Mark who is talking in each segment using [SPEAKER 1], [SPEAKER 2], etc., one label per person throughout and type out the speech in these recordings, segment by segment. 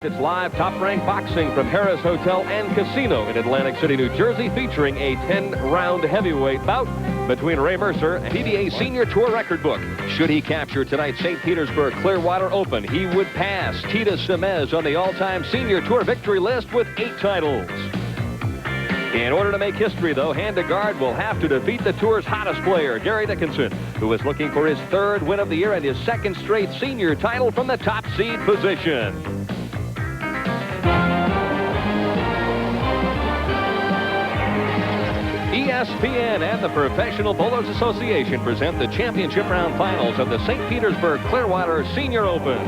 [SPEAKER 1] It's live top-ranked boxing from Harris Hotel and Casino in Atlantic City, New Jersey, featuring a 10-round heavyweight bout between Ray Mercer and PBA Senior Tour record book. Should he capture tonight's St. Petersburg Clearwater Open, he would pass Tita Semez on the all-time Senior Tour victory list with 8 titles. In order to make history, though, Handegard will have to defeat the Tour's hottest player, Gary Dickinson, who is looking for his 3rd win of the year and his 2nd straight senior title from the top seed position. ESPN and the Professional Bowlers Association present the championship round finals of the St. Petersburg Clearwater Senior Open.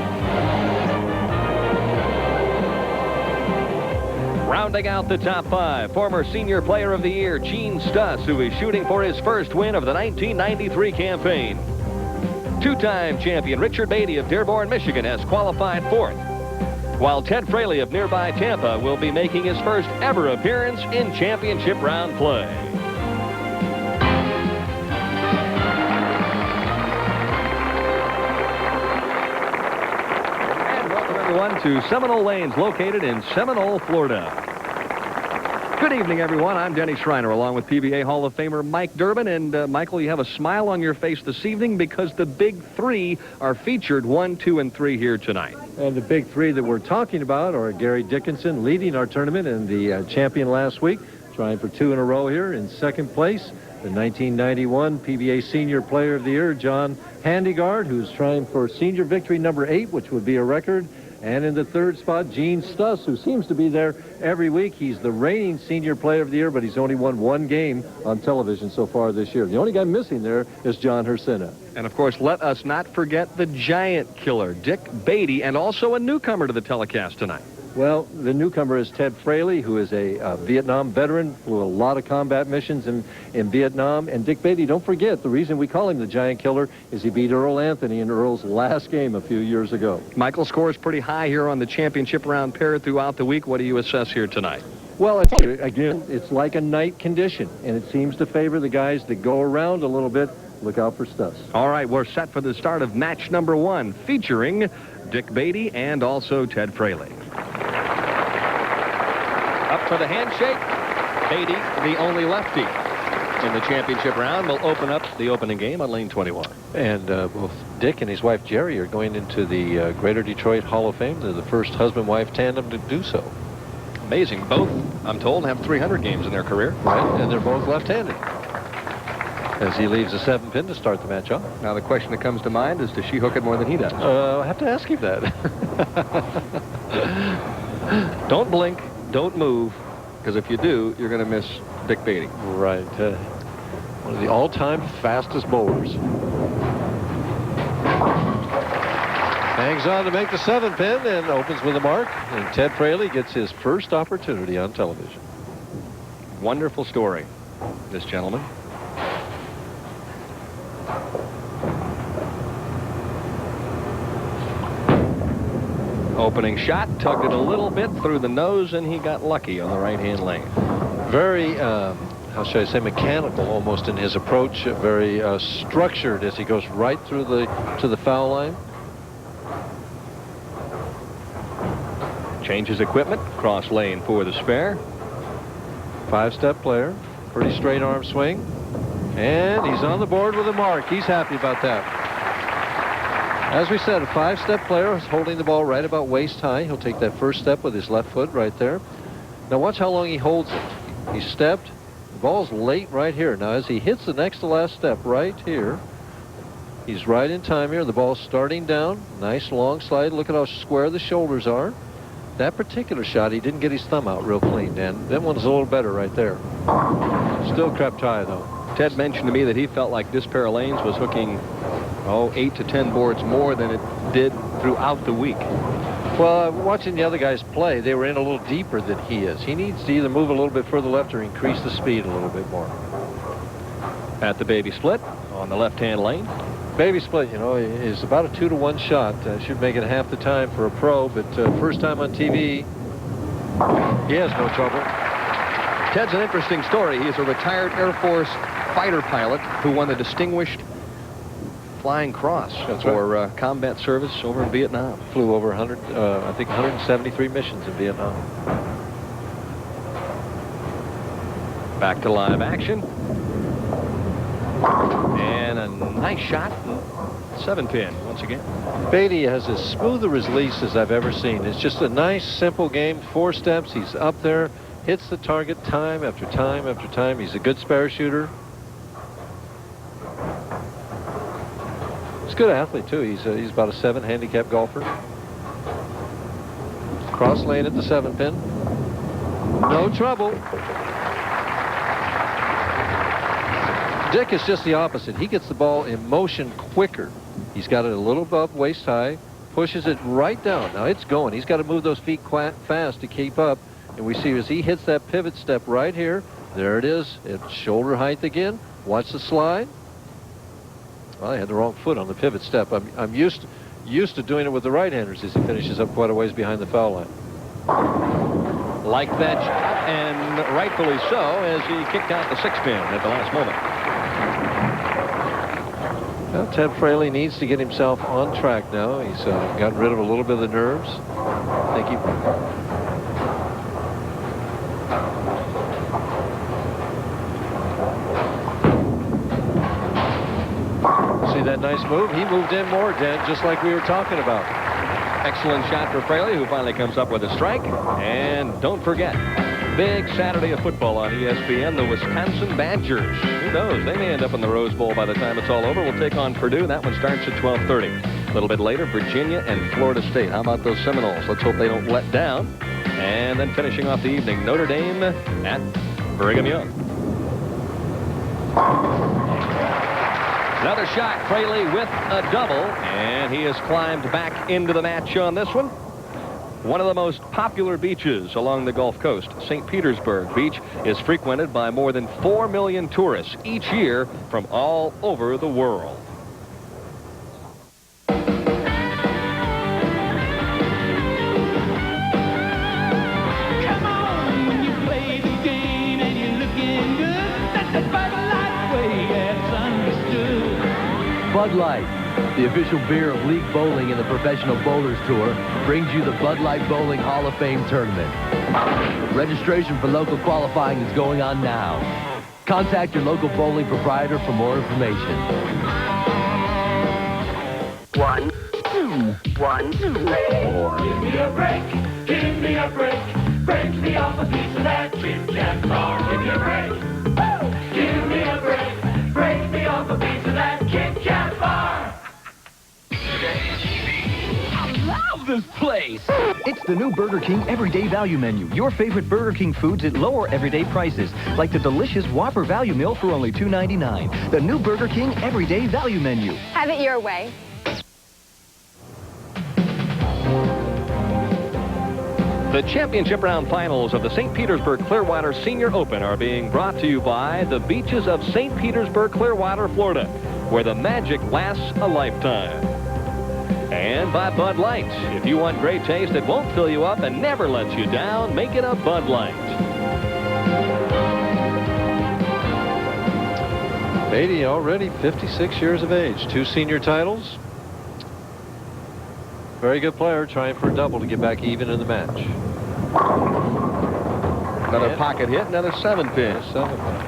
[SPEAKER 1] Rounding out the top 5, former Senior Player of the Year, Gene Stus, who is shooting for his 1st win of the 1993 campaign. 2-time champion Richard Beattie of Dearborn, Michigan, has qualified 4th, while Ted Fraley of nearby Tampa will be making his 1st ever appearance in championship round play. To Seminole Lanes, located in Seminole, Florida. Good evening, everyone. I'm Denny Schreiner, along with PBA Hall of Famer Mike Durbin. And, Michael, you have a smile on your face this evening because the big 3 are featured 1, 2, and 3 here tonight.
[SPEAKER 2] And the big 3 that we're talking about are Gary Dickinson, leading our tournament and the champion last week, trying for 2 in a row here in 2nd place. The 1991 PBA Senior Player of the Year, John Handegard, who's trying for senior victory number 8, which would be a record. And in the 3rd spot, Gene Stus, who seems to be there every week. He's the reigning Senior Player of the Year, but he's only won 1 game on television so far this year. The only guy missing there is John Handegard.
[SPEAKER 1] And, of course, let us not forget the giant killer, Dick Beattie, and also a newcomer to the telecast tonight.
[SPEAKER 2] Well, the newcomer is Ted Fraley, who is a Vietnam veteran, flew a lot of combat missions in Vietnam. And Dick Beattie, don't forget, the reason we call him the giant killer is he beat Earl Anthony in Earl's last game a few years ago.
[SPEAKER 1] Michael scores pretty high here on the championship round pair throughout the week. What do you assess here tonight?
[SPEAKER 2] Well, again, it's like a night condition, and it seems to favor the guys that go around a little bit. Look out for Stus.
[SPEAKER 1] All right, we're set for the start of match number 1, featuring Dick Beattie and also Ted Fraley. Up for the handshake. Beattie, the only lefty in the championship round, will open up the opening game on lane 21.
[SPEAKER 2] And both Dick and his wife Jerry are going into the Greater Detroit Hall of Fame. They're the first husband-wife tandem to do so.
[SPEAKER 1] Amazing. Both, I'm told, have 300 games in their career.
[SPEAKER 2] Right, and they're both left-handed. As he leaves a 7-pin to start the match off.
[SPEAKER 1] Now the question that comes to mind is, does she hook it more than he does?
[SPEAKER 2] I have to ask him that.
[SPEAKER 1] Don't blink. Don't move, because if you do, you're going to miss Dick Beattie.
[SPEAKER 2] Right. One of the all-time fastest bowlers. Hangs on to make the 7-pin and opens with a mark. And Ted Fraley gets his first opportunity on television.
[SPEAKER 1] Wonderful story, this gentleman. Opening shot, tugged it a little bit through the nose, and he got lucky on the right-hand lane.
[SPEAKER 2] Very, how should I say, mechanical almost in his approach. Very structured as he goes right through to the foul line.
[SPEAKER 1] Changes equipment, cross lane for the spare.
[SPEAKER 2] 5-step player, pretty straight arm swing. And he's on the board with a mark. He's happy about that. As we said, a 5-step player is holding the ball right about waist high. He'll take that first step with his left foot right there. Now watch how long he holds it. He stepped. The ball's late right here. Now as he hits the next to last step right here, he's right in time here. The ball's starting down. Nice long slide. Look at how square the shoulders are. That particular shot, he didn't get his thumb out real clean, Dan. That one's a little better right there. Still crept high, though.
[SPEAKER 1] Ted mentioned to me that he felt like this pair of lanes was hooking 8 to 10 boards more than it did throughout the week.
[SPEAKER 2] Well, watching the other guys play, they were in a little deeper than he is. He needs to either move a little bit further left or increase the speed a little bit more.
[SPEAKER 1] At the baby split on the left-hand lane.
[SPEAKER 2] Baby split, you know, is about a 2-to-1 shot. Should make it half the time for a pro, but first time on TV, he has no trouble.
[SPEAKER 1] Ted's an interesting story. He's a retired Air Force fighter pilot who won the Distinguished flying cross for combat service over in Vietnam.
[SPEAKER 2] Flew over 173 missions in Vietnam.
[SPEAKER 1] Back to live action. And a nice shot. 7-pin once again.
[SPEAKER 2] Beattie has as smooth a release as I've ever seen. It's just a nice, simple game. 4 steps. He's up there, hits the target time after time after time. He's a good spare shooter. He's a good athlete too. He's about a 7 handicap golfer. Cross lane at the 7-pin. No trouble. Dick is just the opposite. He gets the ball in motion quicker. He's got it a little above waist high, pushes it right down. Now it's going. He's got to move those feet fast to keep up. And we see as he hits that pivot step right here, there it is. It's shoulder height again. Watch the slide. Well, I had the wrong foot on the pivot step. I'm used to doing it with the right-handers as he finishes up quite a ways behind the foul line.
[SPEAKER 1] Like that shot, and rightfully so, as he kicked out the 6-pin at the last moment.
[SPEAKER 2] Well, Ted Fraley needs to get himself on track now. He's gotten rid of a little bit of the nerves. I think see that nice move? He moved in more, Dan, just like we were talking about.
[SPEAKER 1] Excellent shot for Fraley, who finally comes up with a strike. And don't forget, big Saturday of football on ESPN, the Wisconsin Badgers. Who knows? They may end up in the Rose Bowl by the time it's all over. We'll take on Purdue. That one starts at 12:30. A little bit later, Virginia and Florida State. How about those Seminoles? Let's hope they don't let down. And then finishing off the evening, Notre Dame at Brigham Young. Another shot, Fraley with a double, and he has climbed back into the match on this one. One of the most popular beaches along the Gulf Coast, St. Petersburg Beach, is frequented by more than 4 million tourists each year from all over the world.
[SPEAKER 3] Come on, when you play the game and you're looking good, that's the Bud Light way, that's understood.
[SPEAKER 4] Bud Light, the official beer of League Bowling and the Professional Bowlers Tour, brings you the Bud Light Bowling Hall of Fame Tournament. Registration for local qualifying is going on now. Contact your local bowling proprietor for more information.
[SPEAKER 3] 1, 2, 1, 2, 3, 4. Give me a break, give me a break. Break me off a piece of that Kit Kat bar. Give me a break, woo! Give me a break. Break me off a piece of that Kit Kat bar. I love this place.
[SPEAKER 5] It's the new Burger King Everyday Value Menu. Your favorite Burger King foods at lower everyday prices, like the delicious Whopper Value Meal for only $2.99. The new Burger King Everyday Value Menu.
[SPEAKER 6] Have it your way.
[SPEAKER 1] The championship round finals of the St. Petersburg Clearwater Senior Open are being brought to you by the beaches of St. Petersburg Clearwater, Florida, where the magic lasts a lifetime. And by Bud Light. If you want great taste that won't fill you up and never lets you down, make it a Bud Light.
[SPEAKER 2] Beattie already 56 years of age. 2 senior titles. Very good player, trying for a double to get back even in the match.
[SPEAKER 1] Another pocket hit, another 7-pin.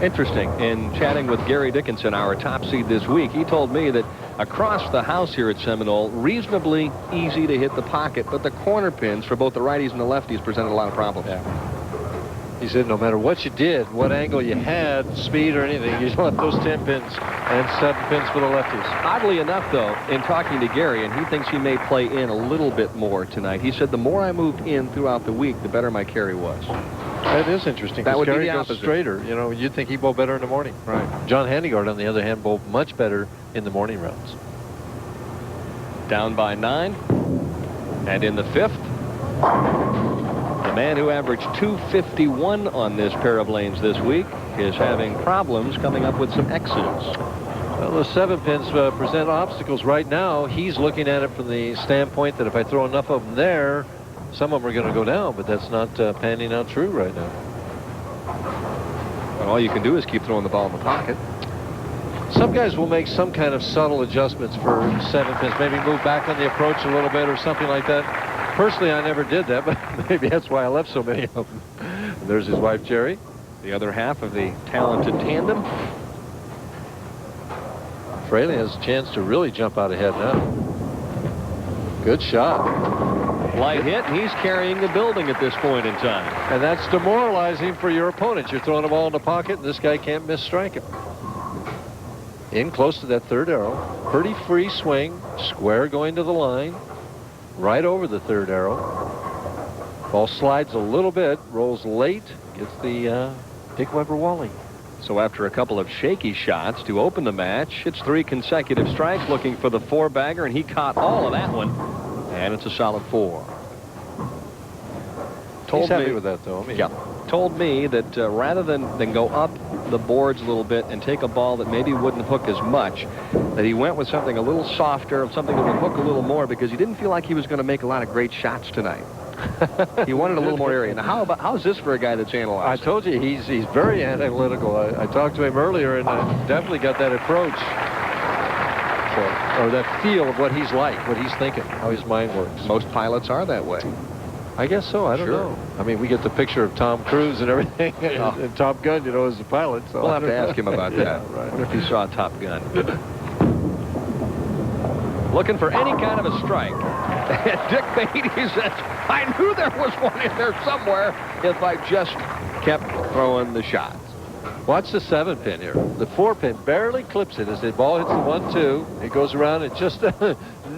[SPEAKER 1] Interesting. In chatting with Gary Dickinson, our top seed this week, he told me that across the house here at Seminole, reasonably easy to hit the pocket, but the corner pins for both the righties and the lefties presented a lot of problems.
[SPEAKER 2] Yeah. He said no matter what you did, what angle you had, speed or anything, you want those 10 pins and 7 pins for the lefties.
[SPEAKER 1] Oddly enough, though, in talking to Gary, and he thinks he may play in a little bit more tonight, he said the more I moved in throughout the week, the better my carry was.
[SPEAKER 2] That is interesting.
[SPEAKER 1] That would
[SPEAKER 2] Gary
[SPEAKER 1] be the
[SPEAKER 2] goes
[SPEAKER 1] opposite.
[SPEAKER 2] straighter. You know, you'd think he bowled better in the morning.
[SPEAKER 1] Right.
[SPEAKER 2] John Handegard, on the other hand, bowled much better in the morning rounds.
[SPEAKER 1] Down by 9. And in the 5th, the man who averaged 251 on this pair of lanes this week is having problems coming up with some X's.
[SPEAKER 2] Well, the 7 pins present obstacles right now. He's looking at it from the standpoint that if I throw enough of them there, some of them are going to go down, but that's not panning out true right now.
[SPEAKER 1] And all you can do is keep throwing the ball in the pocket.
[SPEAKER 2] Some guys will make some kind of subtle adjustments for 7 pins. Maybe move back on the approach a little bit or something like that. Personally, I never did that, but maybe that's why I left so many of them. And there's his wife, Jerry.
[SPEAKER 1] The other half of the talented tandem.
[SPEAKER 2] Fraley has a chance to really jump out ahead now. Good shot.
[SPEAKER 1] Light hit, and he's carrying the building at this point in time.
[SPEAKER 2] And that's demoralizing for your opponent. You're throwing the ball in the pocket, and this guy can't miss strike him. In close to that third arrow. Pretty free swing. Square going to the line. Right over the third arrow. Ball slides a little bit. Rolls late. Gets the Dick Weber Wally.
[SPEAKER 1] So after a couple of shaky shots to open the match, it's 3 consecutive strikes looking for the 4-bagger, and he caught all of that one. And it's a solid 4.
[SPEAKER 2] He's happy with that, though. I mean,
[SPEAKER 1] yeah. Told me that rather than go up the boards a little bit and take a ball that maybe wouldn't hook as much, that he went with something a little softer, something that would hook a little more, because he didn't feel like he was going to make a lot of great shots tonight. He wanted a little more area. Now, how's this for a guy that's analyzed?
[SPEAKER 2] I told you, he's very analytical. I talked to him earlier, and I definitely got that approach. Or that feel of what he's like, what he's thinking, how his mind works.
[SPEAKER 1] Most pilots are that way.
[SPEAKER 2] I guess so. I don't know. I mean, we get the picture of Tom Cruise and everything, and Top Gun, you know, as a pilot. So
[SPEAKER 1] we'll have to ask him about that.
[SPEAKER 2] Yeah, right.
[SPEAKER 1] What if he saw Top Gun? Looking for any kind of a strike. Dick Beattie says, I knew there was one in there somewhere if I just kept throwing the shots.
[SPEAKER 2] Watch the 7-pin here. The 4-pin barely clips it as the ball hits the 1-2. It goes around and just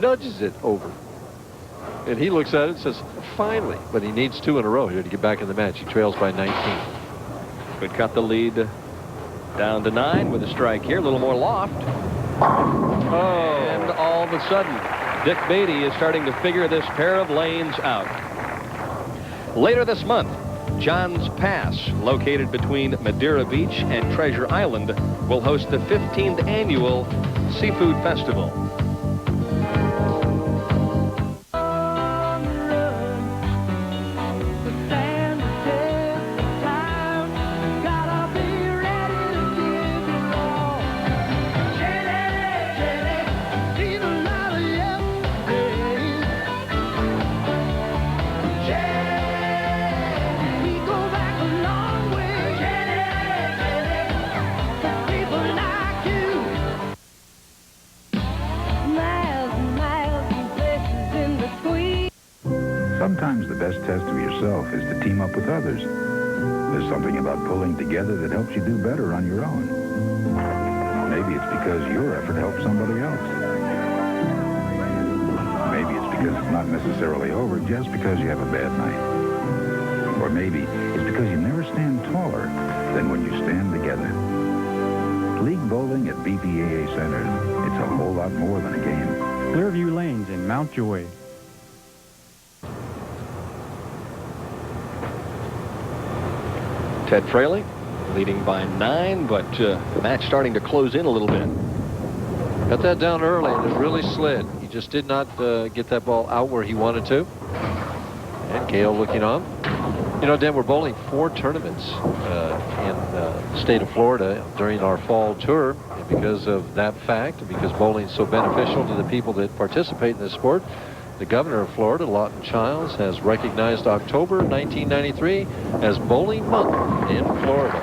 [SPEAKER 2] nudges it over. And he looks at it and says, finally. But he needs 2 in a row here to get back in the match. He trails by 19.
[SPEAKER 1] Could cut the lead down to 9 with a strike here. A little more loft. Oh. And all of a sudden, Dick Beattie is starting to figure this pair of lanes out. Later this month, John's Pass, located between Madeira Beach and Treasure Island, will host the 15th annual Seafood Festival.
[SPEAKER 6] Sometimes the best test of yourself is to team up with others. There's something about pulling together that helps you do better on your own. Maybe it's because your effort helps somebody else. Maybe it's because it's not necessarily over just because you have a bad night. Or maybe it's because you never stand taller than when you stand together. League bowling at PBA St. It's a whole lot more than a game.
[SPEAKER 7] Clearview Lanes in Mount Joy.
[SPEAKER 1] Ted Fraley leading by 9, but the match starting to close in a little bit.
[SPEAKER 2] Got that down early, and it really slid. He just did not get that ball out where he wanted to. And Gale looking on. You know, Dan, we're bowling 4 tournaments in the state of Florida during our fall tour. And because of that fact, and because bowling is so beneficial to the people that participate in this sport, the governor of Florida, Lawton Childs, has recognized October 1993 as Bowling Month in Florida.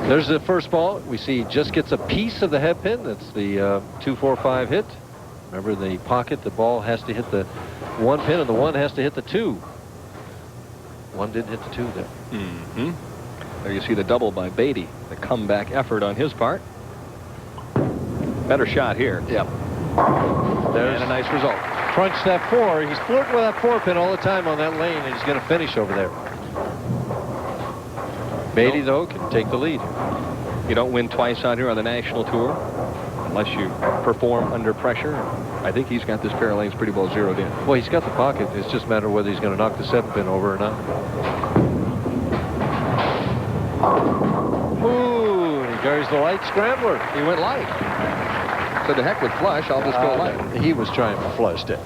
[SPEAKER 2] There's the first ball. We see he just gets a piece of the head pin. That's the 2-4-5 hit. Remember, the pocket, the ball has to hit the 1 pin, and the 1 has to hit the 2. 1 didn't hit the 2 there.
[SPEAKER 1] Mm-hmm. There you see the double by Beattie. The comeback effort on his part. Better shot here.
[SPEAKER 2] Yep.
[SPEAKER 1] There's a nice result.
[SPEAKER 2] Crunch that 4. He's flirting with that 4 pin all the time on that lane, and he's going to finish over there. Beattie, though, can take the lead.
[SPEAKER 1] You don't win twice out here on the national tour unless you perform under pressure. I think he's got this pair of lanes pretty well zeroed in.
[SPEAKER 2] Well, he's got the pocket. It's just a matter of whether he's going to knock the 7 pin over or not. Ooh, and he carries the light scrambler.
[SPEAKER 1] He went light. So the heck with flush, I'll just go light.
[SPEAKER 2] He was trying to flush it.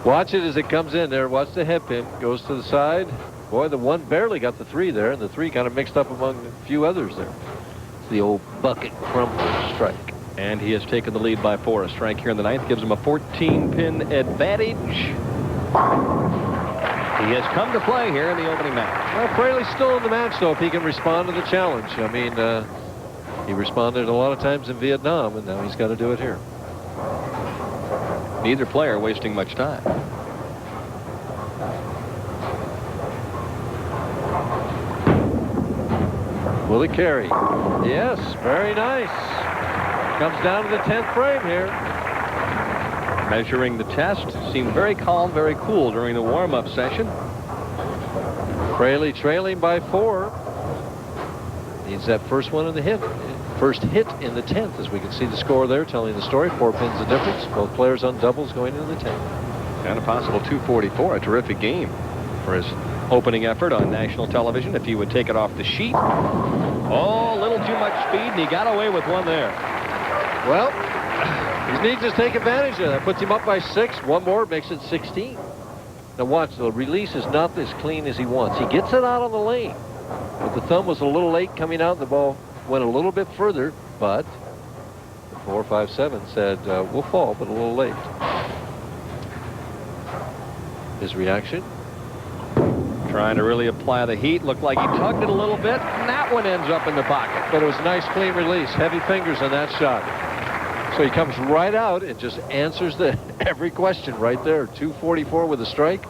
[SPEAKER 2] Watch it as it comes in there. Watch the head pin. Goes to the side. Boy, the one barely got the 3 there, and the 3 kind of mixed up among a few others there. It's the old bucket crumbler strike.
[SPEAKER 1] And he has taken the lead by 4. A strike here in the 9th gives him a 14-pin advantage. He has come to play here in the opening match.
[SPEAKER 2] Well, Fraley's still in the match, though, if he can respond to the challenge. I mean, he responded a lot of times in Vietnam, and now he's got to do it here.
[SPEAKER 1] Neither player wasting much time.
[SPEAKER 2] Will he carry? Yes, very nice. Comes down to the 10th frame here.
[SPEAKER 1] Measuring the test, seemed very calm, very cool during the warm-up session.
[SPEAKER 2] Fraley trailing by 4. Needs that first one in the hit. First hit in the 10th, as we can see the score there telling the story. 4 pins the difference. Both players on doubles going into the 10th.
[SPEAKER 1] And a possible 244, a terrific game for his opening effort on national television if he would take it off the sheet. Oh, a little too much speed, and he got away with one there.
[SPEAKER 2] Well, he needs to take advantage of that. Puts him up by 6. One more makes it 16. Now watch, the release is not as clean as he wants. He gets it out on the lane, but the thumb was a little late coming out. The ball went a little bit further, but the 457 said we'll fall, but a little late. His reaction?
[SPEAKER 1] Trying to really apply the heat. Looked like he tugged it a little bit, and that one ends up in the pocket.
[SPEAKER 2] But it was a nice, clean release. Heavy fingers on that shot. So he comes right out and just answers every question right there. 244 with a strike.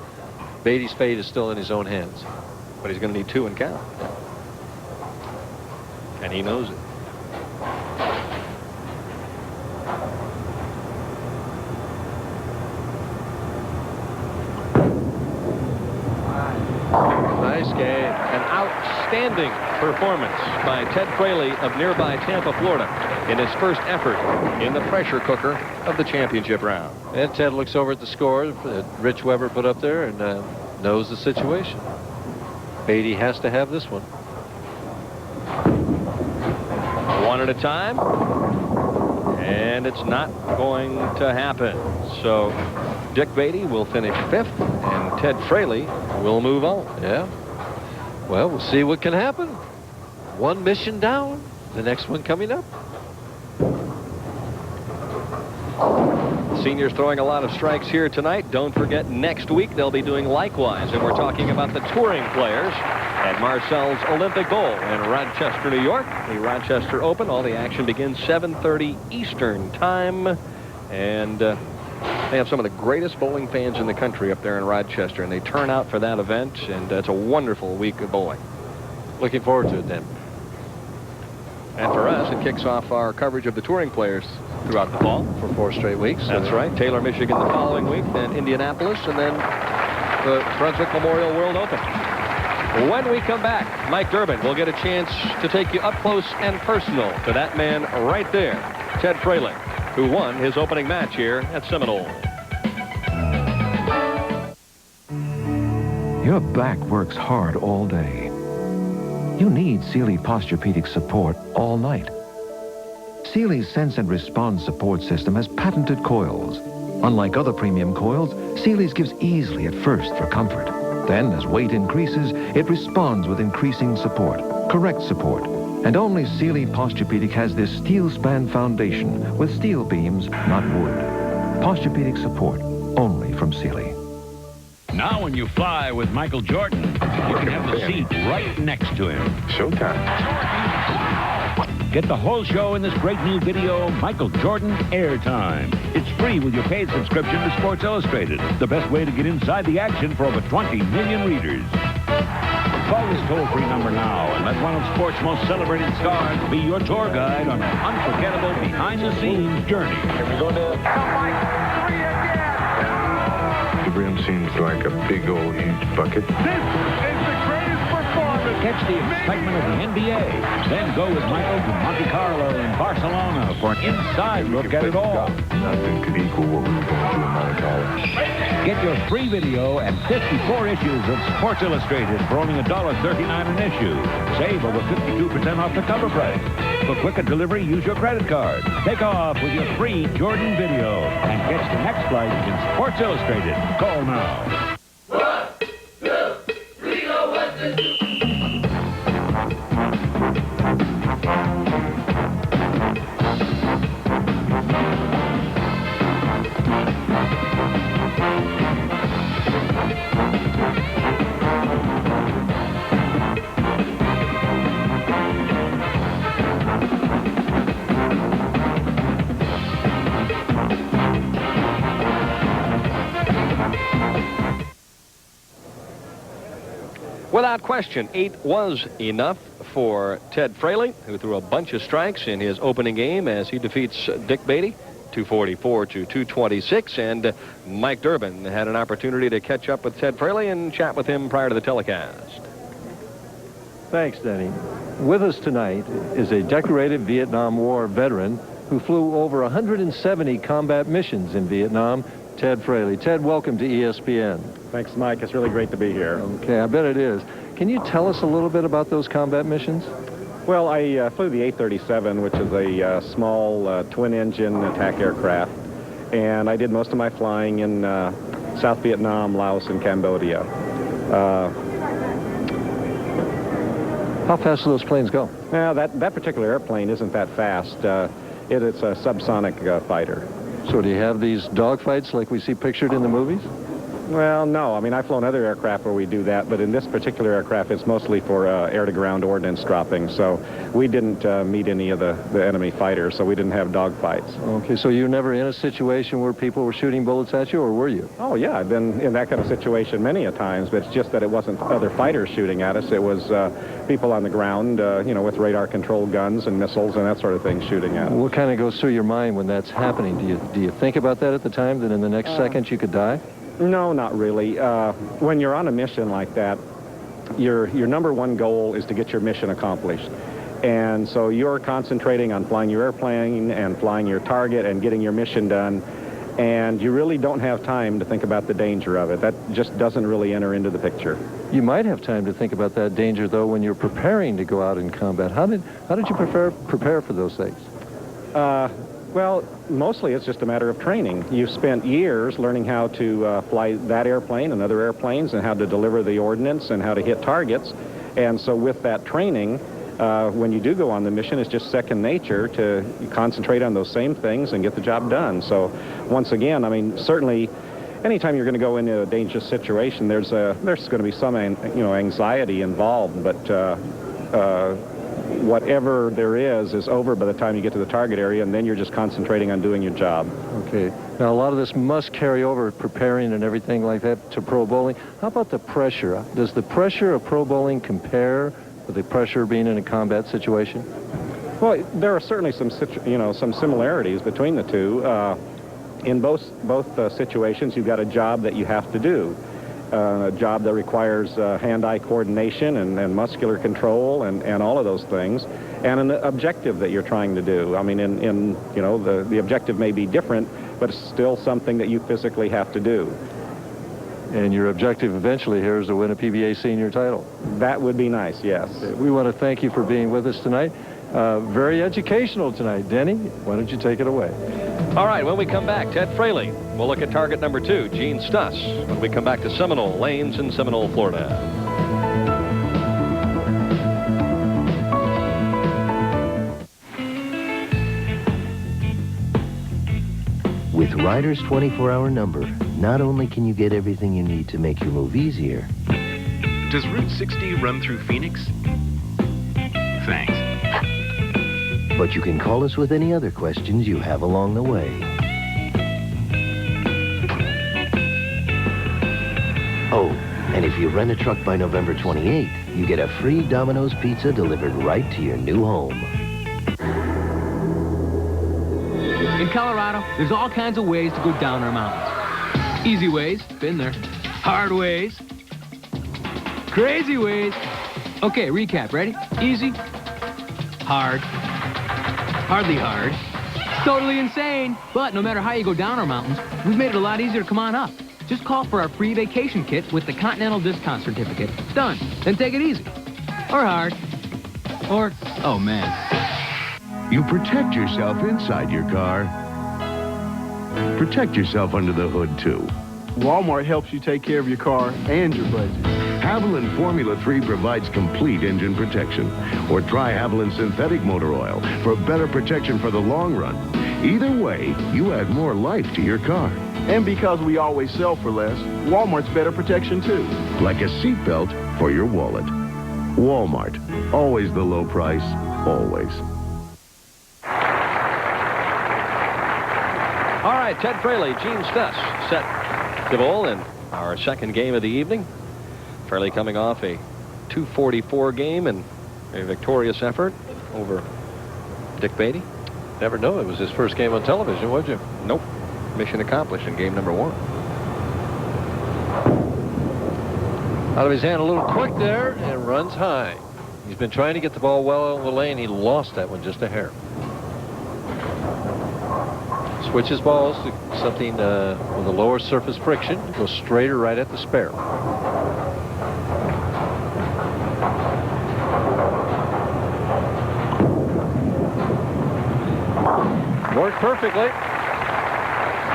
[SPEAKER 2] Beattie's fate is still in his own hands.
[SPEAKER 1] But he's going to need 2 and count. And he knows it.
[SPEAKER 2] Nice game.
[SPEAKER 1] An outstanding performance by Ted Fraley of nearby Tampa, Florida, in his first effort in the pressure cooker of the championship round.
[SPEAKER 2] And Ted looks over at the score that Rich Weber put up there and knows the situation. Beattie has to have this one.
[SPEAKER 1] One at a time. And it's not going to happen. So Dick Beattie will finish 5th, and Ted Fraley will move on.
[SPEAKER 2] Yeah. Well, we'll see what can happen. One mission down, the next one coming up.
[SPEAKER 1] Seniors throwing a lot of strikes here tonight. Don't forget, next week they'll be doing likewise, and we're talking about the touring players at Marcel's Olympic Bowl in Rochester, New York. The Rochester Open. All the action begins 7:30 Eastern Time, and they have some of the greatest bowling fans in the country up there in Rochester, and they turn out for that event, and it's a wonderful week of bowling.
[SPEAKER 2] Looking forward to it then.
[SPEAKER 1] And for us, it kicks off our coverage of the touring players throughout the fall.
[SPEAKER 2] For 4 straight weeks.
[SPEAKER 1] That's right. Taylor, Michigan the following week, then Indianapolis, and then the Brunswick Memorial World Open. When we come back, Mike Durbin will get a chance to take you up close and personal to that man right there, Ted Fraley, who won his opening match here at Seminole.
[SPEAKER 8] Your back works hard all day. You need Sealy Posturepedic support all night. Sealy's Sense and Respond support system has patented coils. Unlike other premium coils, Sealy's gives easily at first for comfort. Then, as weight increases, it responds with increasing support, correct support. And only Sealy Posturepedic has this steel span foundation with steel beams, not wood. Posturepedic support, only from Sealy.
[SPEAKER 9] Now when you fly with Michael Jordan, you can have the seat right next to him.
[SPEAKER 6] Showtime.
[SPEAKER 9] Get the whole show in this great new video, Michael Jordan Airtime. It's free with your paid subscription to Sports Illustrated. The best way to get inside the action for over 20 million readers. Call this toll-free number now and let one of sports' most celebrated stars be your tour guide on an unforgettable behind-the-scenes journey.
[SPEAKER 3] Here we go to
[SPEAKER 6] The rim seems like a big old huge bucket.
[SPEAKER 3] This is the greatest performance.
[SPEAKER 9] Catch the excitement of the NBA. Then go with Michael to Monte Carlo and Barcelona for an inside look at it all.
[SPEAKER 6] Nothing could equal what we were going through in Monte Carlo.
[SPEAKER 9] Get your free video and 54 issues of Sports Illustrated for only $1.39 an issue. Save over 52% off the cover price. For quicker delivery, use your credit card. Take off with your free Jordan video and catch the next flight in Sports Illustrated. Call now.
[SPEAKER 3] 1, 2, 3, go away.
[SPEAKER 1] Without question, 8 was enough for Ted Fraley, who threw a bunch of strikes in his opening game as he defeats Dick Beattie, 244 to 226. And Mike Durbin had an opportunity to catch up with Ted Fraley and chat with him prior to the telecast.
[SPEAKER 2] Thanks, Denny. With us tonight is a decorated Vietnam War veteran who flew over 170 combat missions in Vietnam, Ted Fraley. Ted, welcome to ESPN.
[SPEAKER 10] Thanks, Mike. It's really great to be here.
[SPEAKER 2] Okay, I bet it is. Can you tell us a little bit about those combat missions?
[SPEAKER 10] Well, I flew the A-37, which is a small twin-engine attack aircraft, and I did most of my flying in South Vietnam, Laos, and Cambodia.
[SPEAKER 2] How fast do those planes go?
[SPEAKER 10] Now, that particular airplane isn't that fast. It's a subsonic fighter.
[SPEAKER 2] So do you have these dogfights like we see pictured in the movies?
[SPEAKER 10] Well, no. I mean, I've flown other aircraft where we do that, but in this particular aircraft, it's mostly for air-to-ground ordnance dropping. So we didn't meet any of the enemy fighters, so we didn't have dogfights.
[SPEAKER 2] Okay, so you were never in a situation where people were shooting bullets at you, or were you?
[SPEAKER 10] Oh, yeah. I've been in that kind of situation many a times, but it's just that it wasn't other fighters shooting at us. It was people on the ground, with radar-controlled guns and missiles and that sort of thing shooting at us.
[SPEAKER 2] What kind of goes through your mind when that's happening? Do you think about that at the time, that in the next second you could die?
[SPEAKER 10] No, not really. When you're on a mission like that, your number one goal is to get your mission accomplished. And so you're concentrating on flying your airplane and flying your target and getting your mission done. And you really don't have time to think about the danger of it. That just doesn't really enter into the picture.
[SPEAKER 2] You might have time to think about that danger, though, when you're preparing to go out in combat. How did you prepare for those things?
[SPEAKER 10] Well, mostly it's just a matter of training. You've spent years learning how to fly that airplane and other airplanes and how to deliver the ordnance and how to hit targets. And so with that training, when you do go on the mission, it's just second nature to concentrate on those same things and get the job done. So once again, I mean, certainly anytime you're going to go into a dangerous situation, there's going to be some anxiety involved, but whatever there is over by the time you get to the target area, and then you're just concentrating on doing your job.
[SPEAKER 2] Okay. Now, a lot of this must carry over, preparing and everything like that, to pro bowling. How about the pressure? Does the pressure of pro bowling compare with the pressure being in a combat situation?
[SPEAKER 10] Well, there are certainly some similarities between the two. In both situations, you've got a job that you have to do. A job that requires hand-eye coordination and muscular control and all of those things, and an objective that you're trying to do. I mean, the objective may be different, but it's still something that you physically have to do.
[SPEAKER 2] And your objective eventually here is to win a PBA senior title.
[SPEAKER 10] That would be nice, yes.
[SPEAKER 2] We want to thank you for being with us tonight. Very educational tonight. Denny, why don't you take it away?
[SPEAKER 1] All right, when we come back, Ted Fraley. We'll look at target number 2, Gene Stus, when we come back to Seminole Lanes in Seminole, Florida.
[SPEAKER 4] With Ryder's 24-hour number, not only can you get everything you need to make your move easier.
[SPEAKER 11] Does Route 60 run through Phoenix? Thanks.
[SPEAKER 4] But you can call us with any other questions you have along the way. Oh, and if you rent a truck by November 28th, you get a free Domino's pizza delivered right to your new home.
[SPEAKER 12] In Colorado, there's all kinds of ways to go down our mountains. Easy ways, been there. Hard ways. Crazy ways. Okay, recap, ready? Easy. Hard. Hardly hard. Totally insane. But no matter how you go down our mountains, we've made it a lot easier to come on up. Just call for our free vacation kit with the Continental Discount Certificate. Done. Then take it easy. Or hard. Or, oh man.
[SPEAKER 13] You protect yourself inside your car. Protect yourself under the hood, too.
[SPEAKER 14] Walmart helps you take care of your car and your budget.
[SPEAKER 13] Havoline Formula 3 provides complete engine protection. Or try Havoline Synthetic Motor Oil for better protection for the long run. Either way, you add more life to your car.
[SPEAKER 14] And because we always sell for less, Walmart's better protection too.
[SPEAKER 13] Like a seatbelt for your wallet. Walmart. Always the low price. Always.
[SPEAKER 1] All right, Ted Fraley, Gene Stus set to bowl in our second game of the evening. Fraley coming off a 244 game and a victorious effort over Dick Beattie.
[SPEAKER 2] Never know it was his first game on television, would you?
[SPEAKER 1] Nope. Mission accomplished in game number 1.
[SPEAKER 2] Out of his hand a little quick there and runs high. He's been trying to get the ball well on the lane. He lost that one just a hair. Switches balls to something with a lower surface friction. Goes straighter right at the spare. Worked perfectly.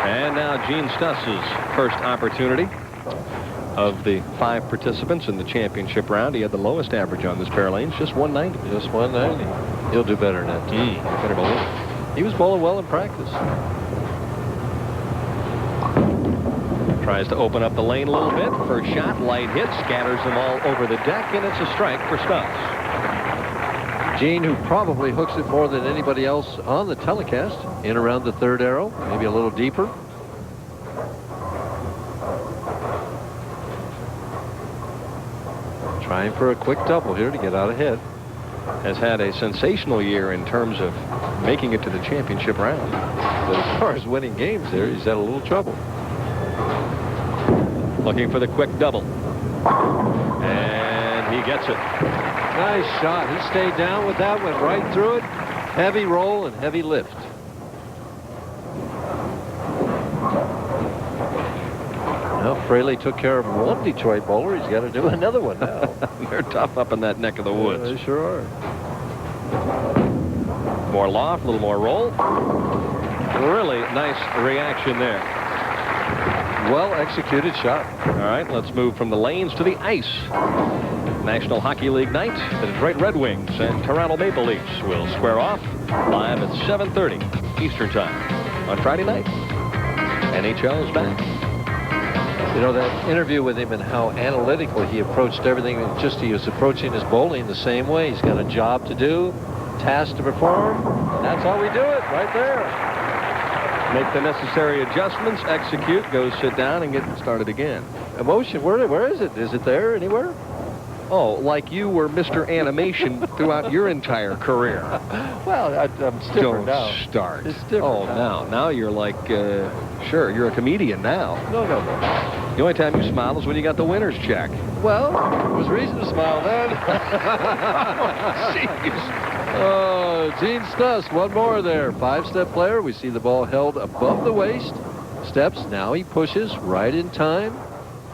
[SPEAKER 1] And now Gene Stus's first opportunity. Of the 5 participants in the championship round, he had the lowest average on this pair of lanes, just 190.
[SPEAKER 2] Just 190. He'll do better than that.
[SPEAKER 1] Better believe it.
[SPEAKER 2] He was bowling well in practice.
[SPEAKER 1] Tries to open up the lane a little bit. First shot, light hit, scatters them all over the deck, and it's a strike for Stus.
[SPEAKER 2] Gene, who probably hooks it more than anybody else on the telecast, in around the 3rd arrow, maybe a little deeper. Trying for a quick double here to get out ahead.
[SPEAKER 1] Has had a sensational year in terms of making it to the championship round.
[SPEAKER 2] But as far as winning games there, he's had a little trouble.
[SPEAKER 1] Looking for the quick double. And he gets it.
[SPEAKER 2] Nice shot. He stayed down with that, went right through it. Heavy roll and heavy lift. Well, Fraley took care of one Detroit bowler. He's got to do another one now.
[SPEAKER 1] They're tough up in that neck of the woods.
[SPEAKER 2] Yeah, they sure are.
[SPEAKER 1] More loft, a little more roll. Really nice reaction there.
[SPEAKER 2] Well executed shot.
[SPEAKER 1] All right, let's move from the lanes to the ice. National Hockey League night. The Detroit Red Wings and Toronto Maple Leafs will square off live at 7:30 Eastern Time on Friday night. NHL is back.
[SPEAKER 2] You know, that interview with him and how analytical he approached everything, and just he was approaching his bowling the same way. He's got a job to do, task to perform, and that's how we do it, right there.
[SPEAKER 1] Make the necessary adjustments, execute, go sit down, and get started again.
[SPEAKER 2] Emotion, where is it? Is it there anywhere?
[SPEAKER 1] Oh, like you were Mr. Animation throughout your entire career.
[SPEAKER 2] Well, I'm stiffer now.
[SPEAKER 1] Don't start.
[SPEAKER 2] It's different.
[SPEAKER 1] Oh, now you're like, sure, you're a comedian now.
[SPEAKER 2] No.
[SPEAKER 1] The only time you smile is when you got the winner's check.
[SPEAKER 2] Well, there was reason to smile then. Oh, Gene Stus, one more there. 5-step player. We see the ball held above the waist. Steps. Now he pushes right in time.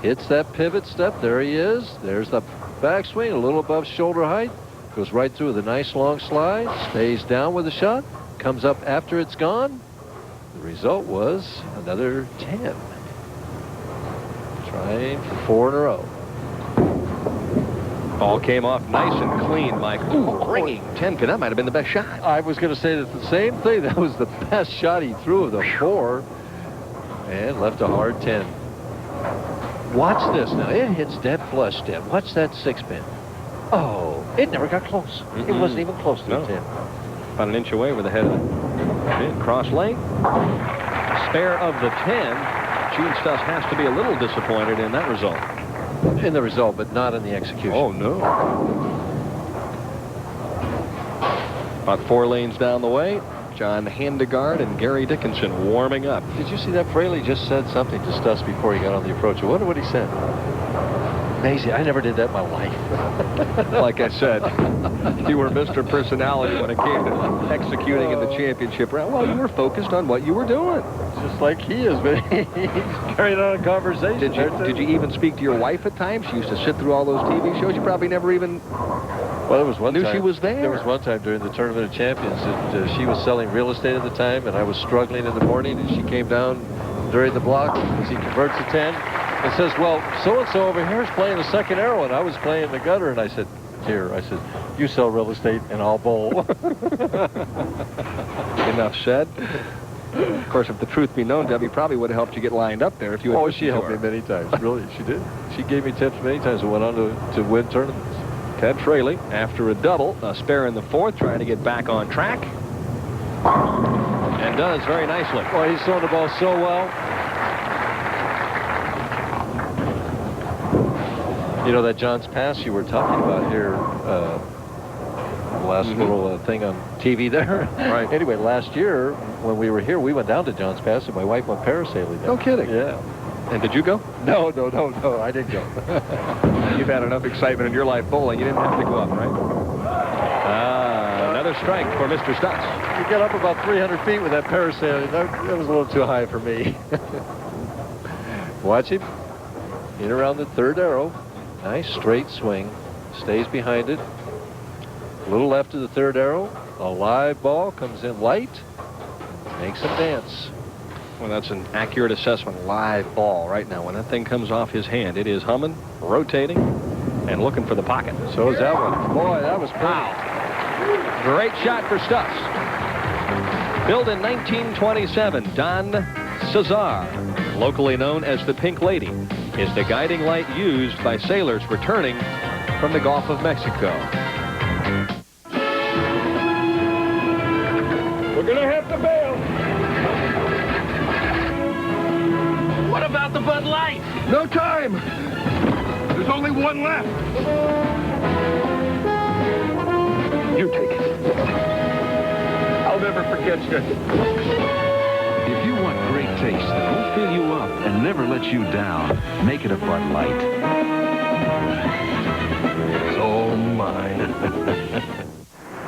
[SPEAKER 2] Hits that pivot step. There he is. There's the backswing, a little above shoulder height. Goes right through with a nice long slide. Stays down with a shot. Comes up after it's gone. The result was another 10. Trying for 4 in a row.
[SPEAKER 1] Ball came off nice and clean, Mike. Ooh, ringing 10 pin. That might have been the best shot.
[SPEAKER 2] I was going to say that the same thing. That was the best shot he threw of the 4. And left a hard 10. Watch this now. It hits dead flush, Deb. Watch that 6-pin. Oh, it never got close. It wasn't even close to the 10.
[SPEAKER 1] About an inch away with the head of the cross lane. Spare of the 10. Gene Stus has to be a little disappointed in that result.
[SPEAKER 2] In the result, but not in the execution.
[SPEAKER 1] Oh, no. About 4 lanes down the way, John Handegard and Gary Dickinson warming up.
[SPEAKER 2] Did you see that? Fraley just said something to Stus before he got on the approach. I wonder what he said. Amazing. I never did that in my life.
[SPEAKER 1] Like I said, you were Mr. Personality when it came to executing in the championship round. Well, you were focused on what you were doing.
[SPEAKER 2] Just like he is, but he's carried on a conversation.
[SPEAKER 1] Did you even speak to your wife at times? She used to sit through all those TV shows. You probably never even
[SPEAKER 2] there was one
[SPEAKER 1] knew
[SPEAKER 2] time,
[SPEAKER 1] she was there.
[SPEAKER 2] There was one time during the Tournament of Champions that she was selling real estate at the time, and I was struggling in the morning, and she came down during the block as he converts to 10. and says, well, so-and-so over here is playing the second arrow, and I was playing the gutter. And I said, here, I said, you sell real estate and I'll bowl.
[SPEAKER 1] Enough said. Of course, if the truth be known, Debbie probably would have helped you get lined up there if you had.
[SPEAKER 2] Oh, she helped me many times. Really, she did. She gave me tips many times and went on to win tournaments.
[SPEAKER 1] Ted Fraley, after a double, a spare in the fourth, trying to get back on track. And does very nicely.
[SPEAKER 2] Boy, he's throwing the ball so well. You know, that John's Pass you were talking about here, the last little thing on TV there.
[SPEAKER 1] Right.
[SPEAKER 2] Anyway, last year, when we were here, we went down to John's Pass, and my wife went parasailing there.
[SPEAKER 1] No kidding.
[SPEAKER 2] Yeah.
[SPEAKER 1] And did you go?
[SPEAKER 2] No, I didn't go.
[SPEAKER 1] You've had enough excitement in your life bowling. You didn't have to go up, right? Another strike for Mr. Stus.
[SPEAKER 2] You get up about 300 feet with that parasailing. That was a little too high for me. Watch him. In around the third arrow. Nice straight swing. Stays behind it. A little left of the third arrow. A live ball comes in light. Makes him dance.
[SPEAKER 1] Well, that's an accurate assessment. Live ball right now. When that thing comes off his hand, it is humming, rotating, and looking for the pocket.
[SPEAKER 2] So is that one. Boy, that was pretty.
[SPEAKER 1] Wow. Great shot for Stus. Built in 1927, Don Cesar, locally known as the Pink Lady, is the guiding light used by sailors returning from the Gulf of Mexico.
[SPEAKER 3] We're gonna have to bail. What about the Bud Light?
[SPEAKER 14] No time. There's only one left. You take it. I'll never forget you.
[SPEAKER 8] If you want great taste that'll fill you up and never let you down, make it a Bud Light.
[SPEAKER 14] It's all mine.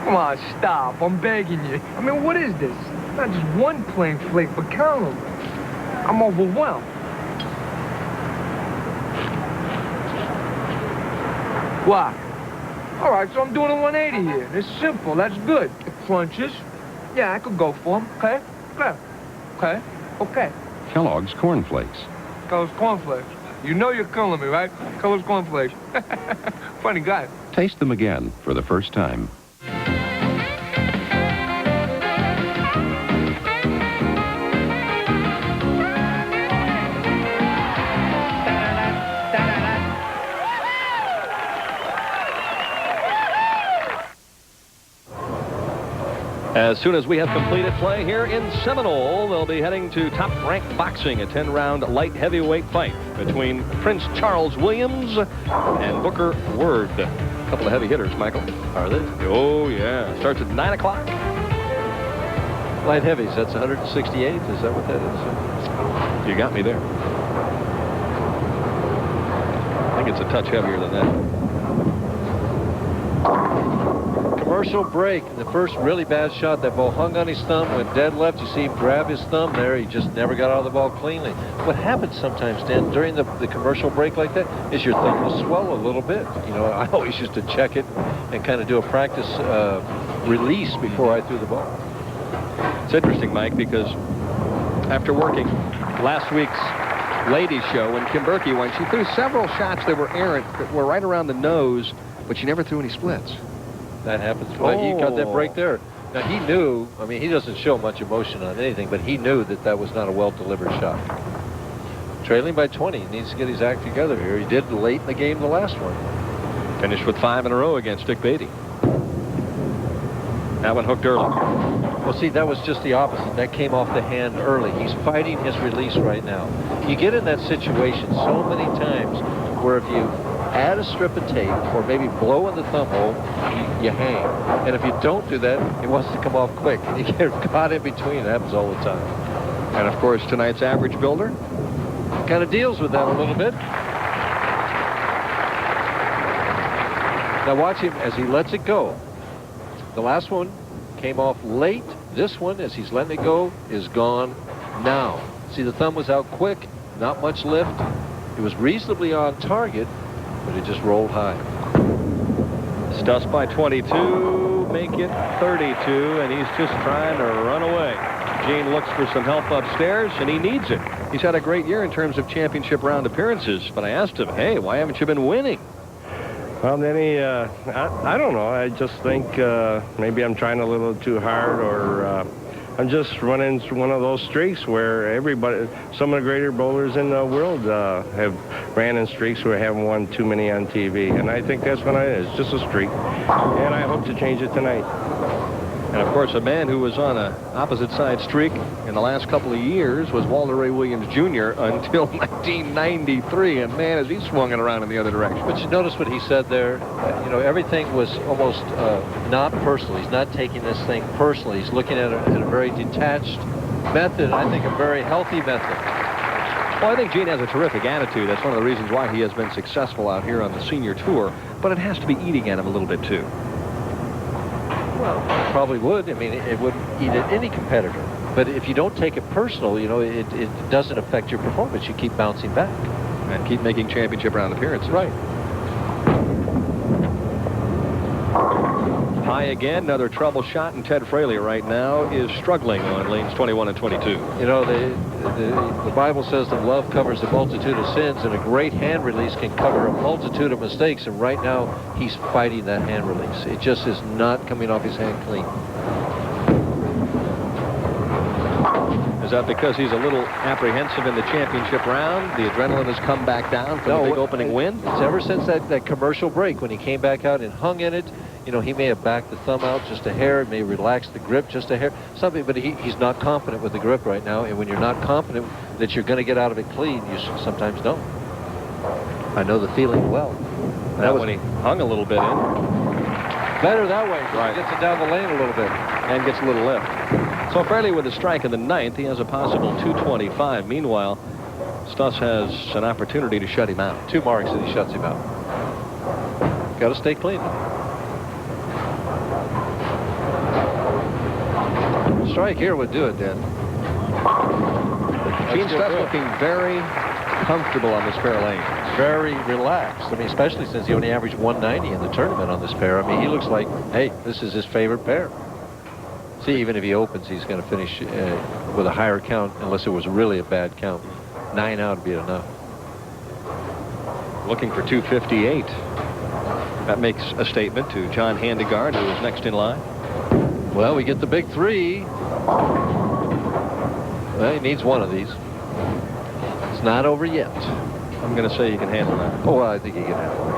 [SPEAKER 15] Come on, stop. I'm begging you. I mean, what is this? Not just one plain flake, but count them. I'm overwhelmed. What? All right, so I'm doing a 180 here. It's simple. That's good. Crunches. Yeah, I could go for them. Okay? Okay.
[SPEAKER 16] Kellogg's Corn Flakes.
[SPEAKER 15] Kellogg's Corn Flakes. You know you're killing me, right? Kellogg's Corn Flakes. Funny guy.
[SPEAKER 16] Taste them again for the first time.
[SPEAKER 1] As soon as we have completed play here in Seminole, they'll be heading to Top Rank Boxing, a 10-round light heavyweight fight between Prince Charles Williams and Booker Ward. A couple of heavy hitters, Michael.
[SPEAKER 2] Are they?
[SPEAKER 1] Oh, yeah. Starts at 9 o'clock.
[SPEAKER 2] Light heavies, that's 168. Is that what that is?
[SPEAKER 1] You got me there. I think it's a touch heavier than that.
[SPEAKER 2] Commercial break. The first really bad shot, that ball hung on his thumb, went dead left. You see him grab his thumb there. He just never got out of the ball cleanly. What happens sometimes, Dan, during the commercial break like that is your thumb will swell a little bit. You know, I always used to check it and kind of do a practice release before I threw the ball.
[SPEAKER 1] It's interesting, Mike, because after working last week's ladies show, when Kim Berkey went, she threw several shots that were errant, that were right around the nose, but she never threw any splits.
[SPEAKER 2] That happens. Well, he got that break there. Now, he knew, I mean, he doesn't show much emotion on anything, but he knew that that was not a well-delivered shot. Trailing by 20. He needs to get his act together here. He did late in the game, the last one.
[SPEAKER 1] Finished with 5 in a row against Dick Beattie. That one hooked early.
[SPEAKER 2] Well, see, that was just the opposite. That came off the hand early. He's fighting his release right now. You get in that situation so many times where if you add a strip of tape or maybe blow in the thumb hole, you hang. And if you don't do that, it wants to come off quick. And you get caught in between. It happens all the time.
[SPEAKER 1] And, of course, tonight's average builder
[SPEAKER 2] kind of deals with that a little bit. Now watch him as he lets it go. The last one came off late. This one, as he's letting it go, is gone now. See, the thumb was out quick, not much lift. It was reasonably on target, but it just rolled high.
[SPEAKER 1] Stus by 22, make it 32, and he's just trying to run away. Gene looks for some help upstairs, and he needs it. He's had a great year in terms of championship round appearances, but I asked him, hey, why haven't you been winning?
[SPEAKER 17] Well, then I don't know. I just think maybe I'm trying a little too hard, or I'm just running through one of those streaks where some of the greater bowlers in the world have ran in streaks where I haven't won too many on TV. And I think that's what it is, just a streak. And I hope to change it tonight.
[SPEAKER 1] And, of course, a man who was on an opposite side streak in the last couple of years was Walter Ray Williams Jr. until 1993. And, man, has he swung it around in the other direction.
[SPEAKER 2] But you notice what he said there? You know, everything was almost not personal. He's not taking this thing personally. He's looking at it in a very detached method. I think a very healthy method.
[SPEAKER 1] Well, I think Gene has a terrific attitude. That's one of the reasons why he has been successful out here on the senior tour. But it has to be eating at him a little bit, too.
[SPEAKER 2] Well, it probably would. I mean, it wouldn't eat at any competitor. But if you don't take it personal, you know, it doesn't affect your performance. You keep bouncing back.
[SPEAKER 1] And keep making championship round appearances.
[SPEAKER 2] Right.
[SPEAKER 1] High again, another trouble shot, and Ted Fraley right now is struggling on lanes 21 and 22.
[SPEAKER 2] You know, the Bible says that love covers a multitude of sins, and a great hand release can cover a multitude of mistakes, and right now he's fighting that hand release. It just is not coming off his hand clean.
[SPEAKER 1] Is that because he's a little apprehensive in the championship round? The adrenaline has come back down from the big opening win?
[SPEAKER 2] It's ever since that commercial break when he came back out and hung in it. You know, he may have backed the thumb out just a hair, may relax the grip just a hair, something, but he's not confident with the grip right now, and when you're not confident that you're going to get out of it clean, you sometimes don't. I know the feeling well.
[SPEAKER 1] That when he hung a little bit in.
[SPEAKER 2] Better that way.
[SPEAKER 1] Right.
[SPEAKER 2] Gets it down the lane a little bit.
[SPEAKER 1] And gets a little lift. So Fraley with a strike in the ninth, he has a possible 225. Meanwhile, Stus has an opportunity to shut him out.
[SPEAKER 2] 2 marks and he shuts him out. Got to stay clean. Strike here would do it, then.
[SPEAKER 1] Gene Stus looking very comfortable on this pair of lanes.
[SPEAKER 2] Very relaxed. I mean, especially since he only averaged 190 in the tournament on this pair. I mean, he looks like, hey, this is his favorite pair. See, even if he opens, he's going to finish with a higher count, unless it was really a bad count. 9 out would be enough.
[SPEAKER 1] Looking for 258. That makes a statement to John Handegard, who is next in line.
[SPEAKER 2] Well, we get the big 3. Well, he needs one of these. It's not over yet.
[SPEAKER 1] I'm going to say you can handle that.
[SPEAKER 2] Oh, well, I think he can handle it.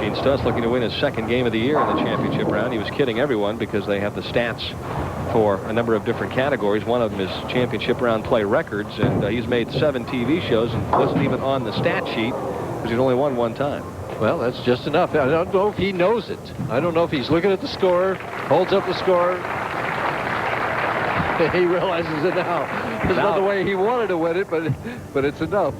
[SPEAKER 1] Gene Stus looking to win his second game of the year in the championship round. He was kidding everyone because they have the stats for a number of different categories. One of them is championship round play records, and he's made 7 TV shows and wasn't even on the stat sheet because he's only won 1 time.
[SPEAKER 2] Well, that's just enough. I don't know if he knows it. I don't know if he's looking at the score, holds up the score. He realizes it now. It's not the way he wanted to win it, but it's enough.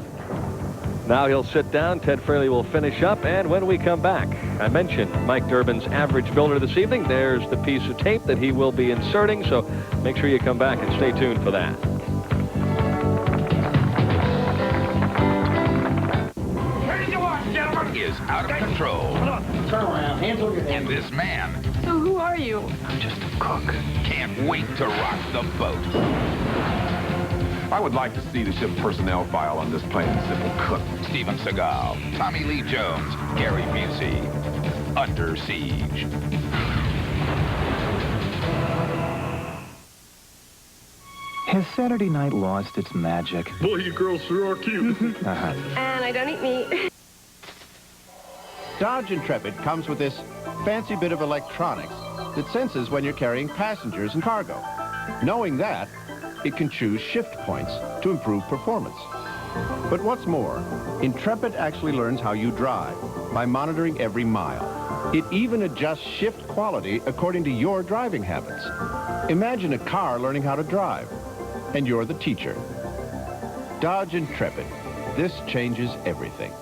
[SPEAKER 1] Now he'll sit down. Ted Fraley will finish up, and when we come back, I mentioned Mike Durbin's average builder this evening. There's the piece of tape that he will be inserting, so make sure you come back and stay tuned for that.
[SPEAKER 18] Is out of control.
[SPEAKER 3] Turn around, hands on your head.
[SPEAKER 18] And this man.
[SPEAKER 19] So who are you?
[SPEAKER 18] I'm just a cook. Can't wait to rock the boat.
[SPEAKER 20] I would like to see the ship personnel file on this plain and simple cook.
[SPEAKER 18] Steven Seagal, Tommy Lee Jones, Gary Busey. Under Siege.
[SPEAKER 21] Has Saturday night lost its magic?
[SPEAKER 22] Boy, you girls sure are cute.
[SPEAKER 19] And I don't eat meat.
[SPEAKER 23] Dodge Intrepid comes with this fancy bit of electronics that senses when you're carrying passengers and cargo. Knowing that, it can choose shift points to improve performance. But what's more, Intrepid actually learns how you drive by monitoring every mile. It even adjusts shift quality according to your driving habits. Imagine a car learning how to drive, and you're the teacher. Dodge Intrepid. This changes everything.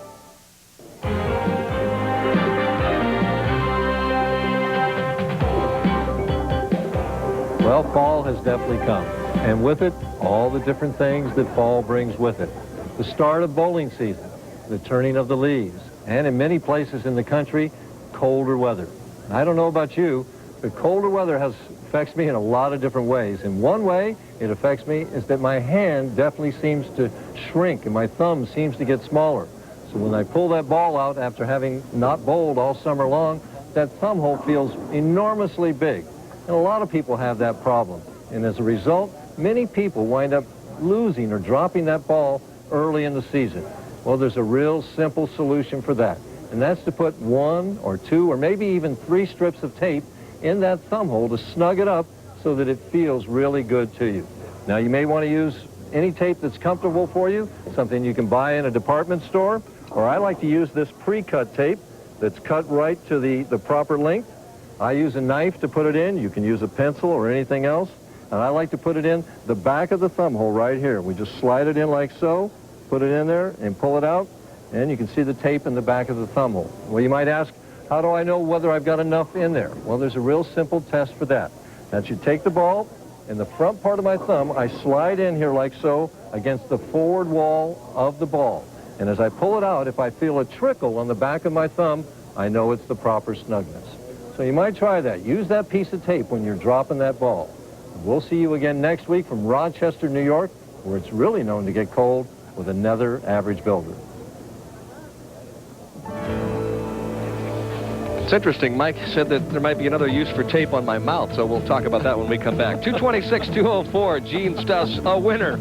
[SPEAKER 2] Well, fall has definitely come, and with it, all the different things that fall brings with it. The start of bowling season, the turning of the leaves, and in many places in the country, colder weather. I don't know about you, The colder weather affects me in a lot of different ways. And one way it affects me is that my hand definitely seems to shrink and my thumb seems to get smaller. So when I pull that ball out after having not bowled all summer long, that thumb hole feels enormously big. And a lot of people have that problem. And as a result, many people wind up losing or dropping that ball early in the season. Well, there's a real simple solution for that. And that's to put 1 or 2 or maybe even 3 strips of tape in that thumb hole to snug it up so that it feels really good to you. Now, you may want to use any tape that's comfortable for you, something you can buy in a department store, or I like to use this pre-cut tape that's cut right to the proper length. I use a knife to put it in. You can use a pencil or anything else. And I like to put it in the back of the thumb hole right here. We just slide it in like so, put it in there, and pull it out, and you can see the tape in the back of the thumb hole. Well, you might ask, how do I know whether I've got enough in there? Well, there's a real simple test for that. That you take the ball, in the front part of my thumb, I slide in here like so against the forward wall of the ball. And as I pull it out, if I feel a trickle on the back of my thumb, I know it's the proper snugness. So you might try that. Use that piece of tape when you're dropping that ball. We'll see you again next week from Rochester, New York, where it's really known to get cold, with another average builder.
[SPEAKER 1] It's interesting. Mike said that there might be another use for tape on my mouth, so we'll talk about that when we come back. 226-204, Gene Stus, a winner.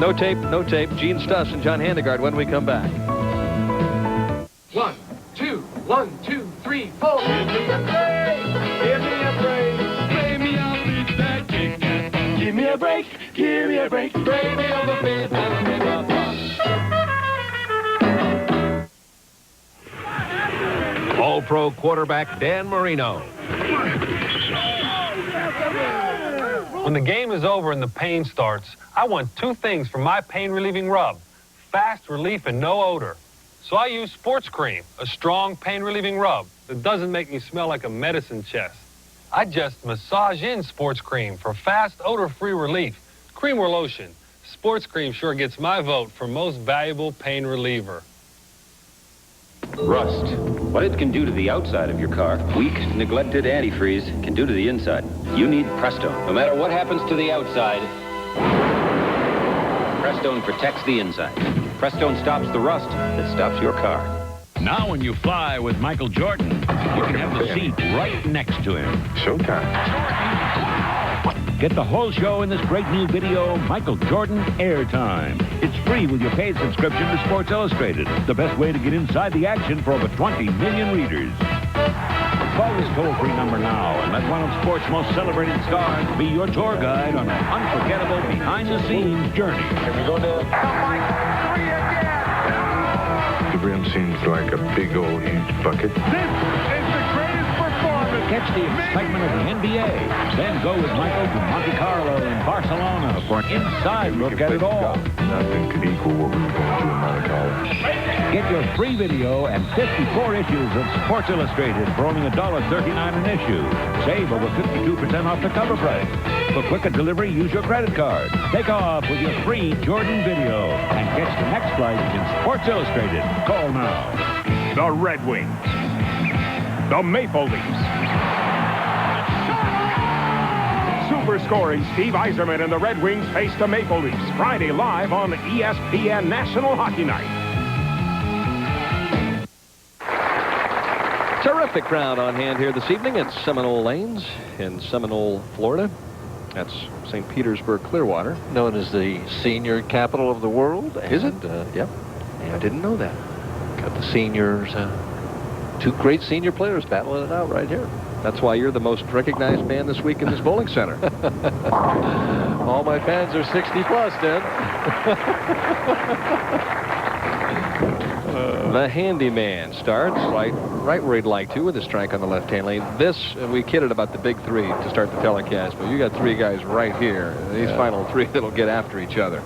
[SPEAKER 1] No tape, no tape. Gene Stus and John Handegard when we come back.
[SPEAKER 3] 1, 2, 1, 2, 3, 4. Give me a break. Give me a break. Play me out with that kick. Give me a break. Give me a break. Break me over, baby.
[SPEAKER 9] All-Pro quarterback Dan Marino.
[SPEAKER 5] When the game is over and the pain starts, I want 2 things from my pain-relieving rub: fast relief and no odor. So I use Sports Cream, a strong pain-relieving rub that doesn't make me smell like a medicine chest. I just massage in Sports Cream for fast, odor-free relief. Cream or lotion, Sports Cream sure gets my vote for most valuable pain reliever.
[SPEAKER 7] Rust. What it can do to the outside of your car, weak, neglected antifreeze can do to the inside. You need Prestone. No matter what happens to the outside, Prestone protects the inside. Prestone stops the rust that stops your car.
[SPEAKER 9] Now when you fly with Michael Jordan, you can have the seat right next to him.
[SPEAKER 20] Showtime.
[SPEAKER 9] Get the whole show in this great new video, Michael Jordan Airtime. It's free with your paid subscription to Sports Illustrated, the best way to get inside the action for over 20 million readers. Call this toll-free number now and let one of sports' most celebrated stars be your tour guide on an unforgettable behind-the-scenes journey.
[SPEAKER 20] Here we go to the rim seems like a big old huge bucket.
[SPEAKER 9] Catch the excitement of the NBA. Then go with Michael to Monte Carlo in Barcelona for an inside look at it all.
[SPEAKER 20] Nothing could equal what we were going to do in Monte Carlo.
[SPEAKER 9] Get your free video and 54 issues of Sports Illustrated for only $1.39 an issue. Save over 52% off the cover price. For quicker delivery, use your credit card. Take off with your free Jordan video and catch the next flight in Sports Illustrated. Call now.
[SPEAKER 22] The Red Wings. The Maple Leafs. Super scoring Steve Yzerman and the Red Wings face the Maple Leafs Friday live on ESPN National Hockey Night.
[SPEAKER 1] Terrific crowd on hand here this evening at Seminole Lanes in Seminole, Florida. That's St. Petersburg Clearwater.
[SPEAKER 2] Known as the senior capital of the world.
[SPEAKER 1] Is it?
[SPEAKER 2] Yep.
[SPEAKER 1] I didn't know that.
[SPEAKER 2] Got the seniors, 2 great senior players battling it out right here.
[SPEAKER 1] That's why you're the most recognized man this week in this bowling center.
[SPEAKER 2] All my fans are 60 plus, Ted.
[SPEAKER 1] The handyman starts right where he'd like to, with his strike on the left-hand lane. This, we kidded about the big 3 to start the telecast, but you got 3 guys right here. These final 3 that'll get after each other.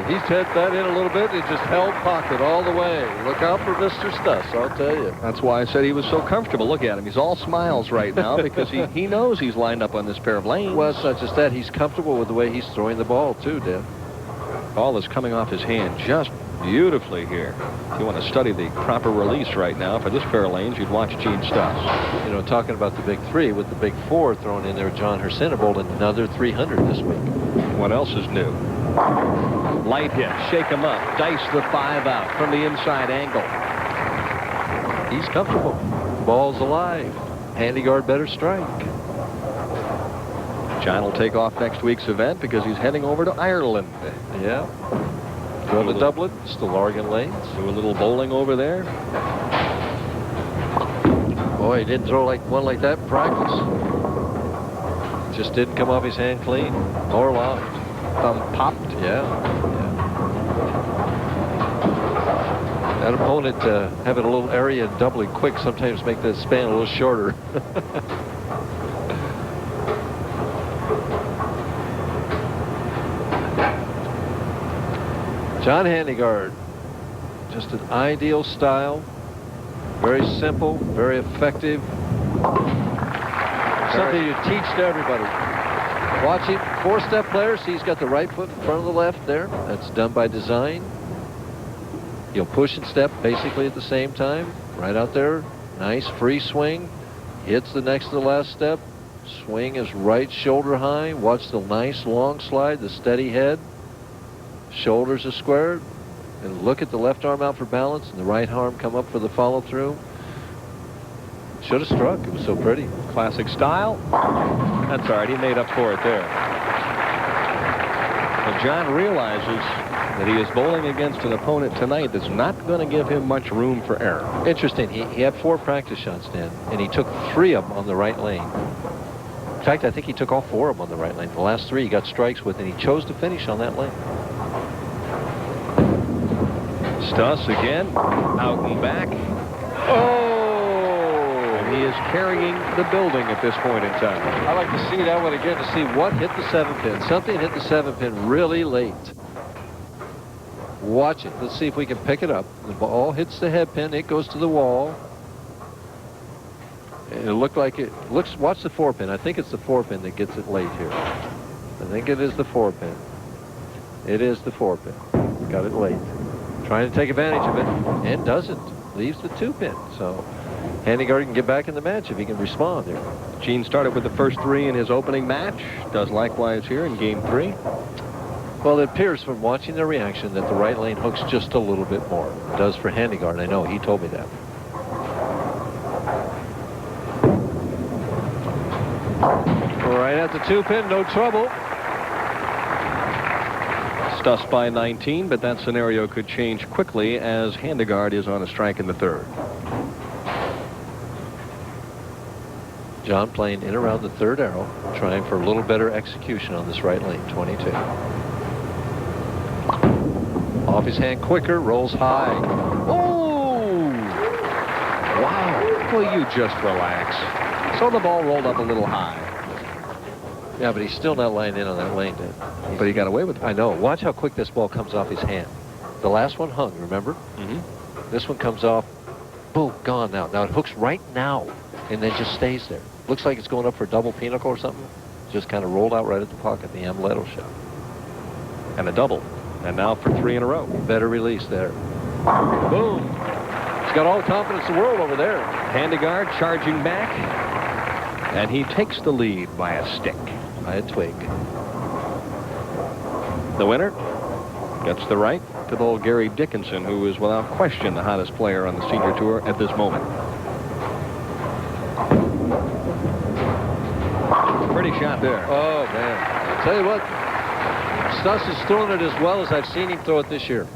[SPEAKER 2] He's hit that in a little bit. He just held pocket all the way. Look out for Mr. Stus, I'll tell you.
[SPEAKER 1] That's why I said he was so comfortable. Look at him. He's all smiles right now because he knows he's lined up on this pair of lanes.
[SPEAKER 2] Well, it's not just that. He's comfortable with the way he's throwing the ball, too, Dan.
[SPEAKER 1] Ball is coming off his hand just beautifully here. If you want to study the proper release right now for this pair of lanes, you'd watch Gene Stus.
[SPEAKER 2] You know, talking about the big three, with the big four thrown in there, John Handegard bowled another 300 this week.
[SPEAKER 1] What else is new? Light hit, shake him up, dice the 5 out from the inside angle.
[SPEAKER 2] He's comfortable. Ball's alive. Handegard better strike.
[SPEAKER 1] John will take off next week's event because he's heading over to Ireland.
[SPEAKER 2] Yeah. Go to Dublin, Seminole Lanes.
[SPEAKER 1] Do a little bowling over there.
[SPEAKER 2] Boy, he didn't throw one like that in practice. Just didn't come off his hand clean or locked.
[SPEAKER 1] Thumb popped.
[SPEAKER 2] Yeah. That opponent having a little area and doubling quick sometimes make that span a little shorter. John Handegard, just an ideal style, very simple, very effective. Something you teach to everybody. Watching 4-step player, see he's got the right foot in front of the left there. That's done by design. He'll push and step basically at the same time. Right out there, nice free swing. Hits the next to the last step. Swing is right shoulder high. Watch the nice long slide, the steady head. Shoulders are squared, and look at the left arm out for balance and the right arm come up for the follow through. Should have struck. It was so pretty.
[SPEAKER 1] Classic style. That's all right. He made up for it there. But John realizes that he is bowling against an opponent tonight that's not going to give him much room for error.
[SPEAKER 2] Interesting. He had 4 practice shots, Dan, and he took 3 of them on the right lane. In fact, I think he took all 4 of them on the right lane. The last 3 he got strikes with, and he chose to finish on that lane.
[SPEAKER 1] Stus again, out and back. Oh! And he is carrying the building at this point in time.
[SPEAKER 2] I like to see that one again to see what hit the 7-pin. Something hit the 7-pin really late. Watch it. Let's see if we can pick it up. The ball hits the head pin. It goes to the wall. And it looked like it looks. Watch the 4-pin. I think it's the 4-pin that gets it late here. I think it is the 4-pin. It is the 4-pin. Got it late. Trying to take advantage of it, and doesn't. Leaves the 2-pin. So Handegard can get back in the match if he can respond there.
[SPEAKER 1] Gene started with the first 3 in his opening match. Does likewise here in game 3.
[SPEAKER 2] Well, it appears from watching the reaction that the right lane hooks just a little bit more. It does for Handegard. I know. He told me that. Right at the 2-pin. No trouble.
[SPEAKER 1] Stus by 19, but that scenario could change quickly as Handegard is on a strike in the 3rd.
[SPEAKER 2] John playing in around the 3rd arrow, trying for a little better execution on this right lane, 22. Off his hand quicker, rolls high.
[SPEAKER 1] Oh! Wow. Will you just relax? So the ball rolled up a little high.
[SPEAKER 2] Yeah, but he's still not lying in on that lane, Dan.
[SPEAKER 1] But he got away with it.
[SPEAKER 2] I know. Watch how quick this ball comes off his hand. The last one hung, remember?
[SPEAKER 1] Mm-hmm.
[SPEAKER 2] This one comes off. Boom, gone now. Now it hooks right now and then just stays there. Looks like it's going up for a double pinnacle or something. Just kind of rolled out right at the pocket, the Amuleto shot.
[SPEAKER 1] And a double. And now for 3 in a row.
[SPEAKER 2] Better release there. Boom. He's got all the confidence in the world over there.
[SPEAKER 1] Handegard charging back. And he takes the lead by a stick.
[SPEAKER 2] By a twig.
[SPEAKER 1] The winner gets the right to bowl Gary Dickinson, who is without question the hottest player on the senior tour at this moment. Pretty shot there.
[SPEAKER 2] Oh, man. I'll tell you what, Stus is throwing it as well as I've seen him throw it this year.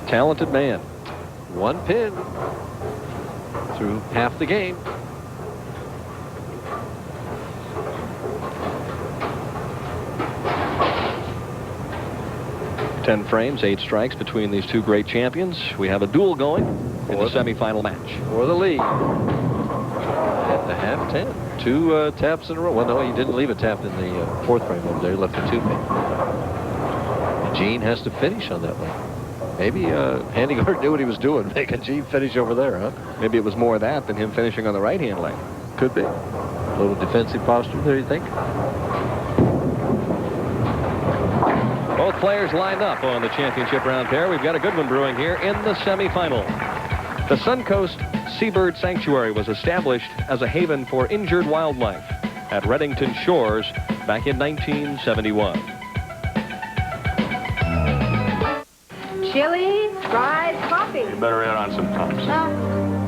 [SPEAKER 1] Talented man.
[SPEAKER 2] 1 pin through half the game.
[SPEAKER 1] Ten frames, 8 strikes between these 2 great champions. We have a duel going in the semifinal match.
[SPEAKER 2] For the lead. At the half 10. 2 taps in a row. Well, no, he didn't leave a tap in the 4th frame over there. He left a 2-pin. Gene has to finish on that one. Maybe Handegard knew what he was doing, making Gene finish over there, huh?
[SPEAKER 1] Maybe it was more that than him finishing on the right-hand lane.
[SPEAKER 2] Could be. A little defensive posture there, you think?
[SPEAKER 1] players lined up on the championship round pair. We've got a good one brewing here in the semifinal. The Suncoast Seabird Sanctuary was established as a haven for injured wildlife at Reddington Shores back in 1971.
[SPEAKER 6] Chili, fries, coffee.
[SPEAKER 10] You better add on some Tums.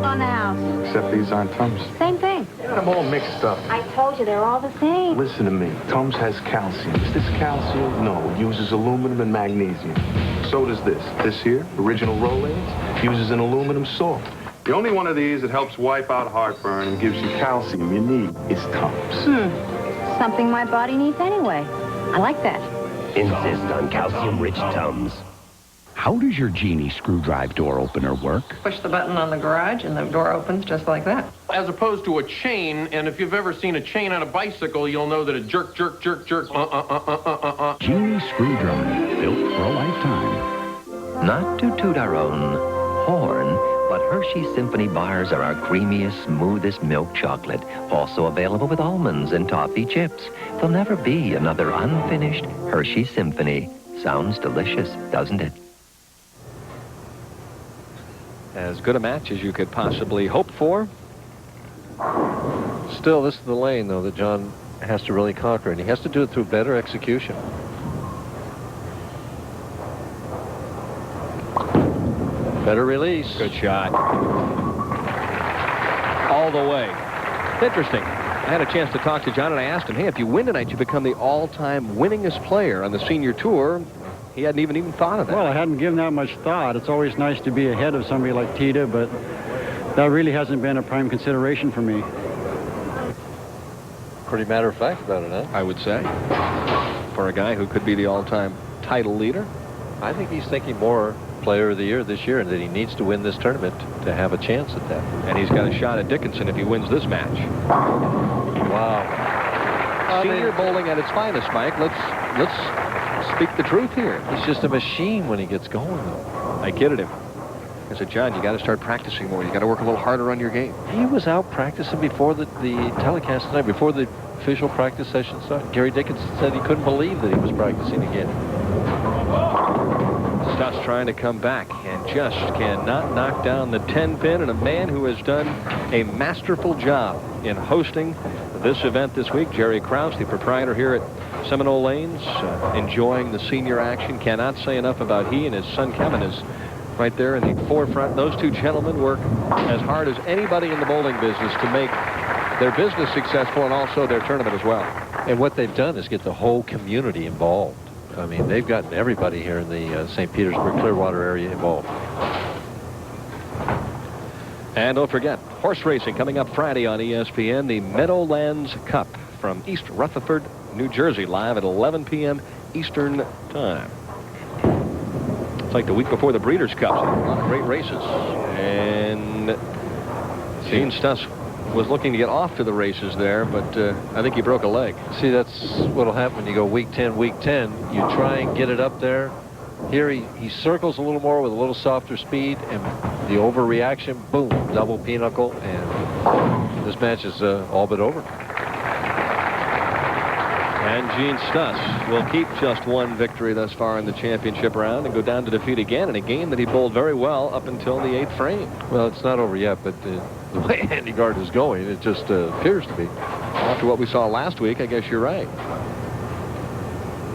[SPEAKER 6] On the house.
[SPEAKER 10] Except these aren't Tums.
[SPEAKER 6] Same thing.
[SPEAKER 10] You got them all mixed up.
[SPEAKER 6] I told you they're all the same.
[SPEAKER 10] Listen to me. Tums has calcium. Is this calcium? No, it uses aluminum and magnesium. So does this. This here, Original Rolaids, uses an aluminum salt. The only one of these that helps wipe out heartburn and gives you calcium you need is Tums.
[SPEAKER 6] Something my body needs anyway. I like that.
[SPEAKER 11] Insist on calcium-rich Tums. How does your Genie screwdrive door opener work?
[SPEAKER 24] Push the button on the garage and the door opens just like that.
[SPEAKER 25] As opposed to a chain, and if you've ever seen a chain on a bicycle, you'll know that it jerk, jerk, jerk, jerk,
[SPEAKER 11] Genie screwdrive, built for a lifetime.
[SPEAKER 26] Not to toot our own horn, but Hershey's Symphony bars are our creamiest, smoothest milk chocolate, also available with almonds and toffee chips. There'll never be another unfinished Hershey's Symphony. Sounds delicious, doesn't it?
[SPEAKER 1] As good a match as you could possibly hope for.
[SPEAKER 2] Still, this is the lane, though, that John has to really conquer, and he has to do it through better execution. Better release.
[SPEAKER 1] Good shot. All the way. Interesting. I had a chance to talk to John, and I asked him, hey, if you win tonight, you become the all-time winningest player on the senior tour. He hadn't even thought of that.
[SPEAKER 27] Well, I hadn't given that much thought. It's always nice to be ahead of somebody like Tita, but that really hasn't been a prime consideration for me.
[SPEAKER 2] Pretty matter of fact about it, huh?
[SPEAKER 1] I would say. For a guy who could be the all-time title leader.
[SPEAKER 2] I think he's thinking more player of the year this year, and that he needs to win this tournament to have a chance at that.
[SPEAKER 1] And he's got a shot at Dickinson if he wins this match.
[SPEAKER 2] Wow.
[SPEAKER 1] Senior bowling at its finest, Mike. Let's speak the truth here.
[SPEAKER 2] He's just a machine when he gets going, though.
[SPEAKER 1] I kidded him. I said, John, you got to start practicing more. You got to work a little harder on your game.
[SPEAKER 2] He was out practicing before the telecast tonight, before the official practice session started. Gary Dickinson said he couldn't believe that he was practicing again.
[SPEAKER 1] Stus trying to come back and just cannot knock down the 10-pin, and a man who has done a masterful job in hosting this event this week, Jerry Krause, the proprietor here at Seminole Lanes, enjoying the senior action. Cannot say enough about he and his son Kevin is right there in the forefront. Those two gentlemen work as hard as anybody in the bowling business to make their business successful and also their tournament as well.
[SPEAKER 2] And what they've done is get the whole community involved. I mean, they've gotten everybody here in the St. Petersburg Clearwater area involved.
[SPEAKER 1] And don't forget, horse racing coming up Friday on ESPN, the Meadowlands Cup from East Rutherford, New Jersey, live at 11 p.m. Eastern Time. It's like the week before the Breeders' Cup. So a lot of great races. And Gene Stus was looking to get off to the races there, but I think he broke a leg.
[SPEAKER 2] See, that's what'll happen when you go week 10, week 10. You try and get it up there. Here he circles a little more with a little softer speed, and the overreaction, boom, double pinnacle, and this match is all but over.
[SPEAKER 1] And Gene Stus will keep just one victory thus far in the championship round and go down to defeat again in a game that he bowled very well up until the 8th frame.
[SPEAKER 2] Well, it's not over yet, but the way Handegard is going, it just appears to be.
[SPEAKER 1] After what we saw last week, I guess you're right.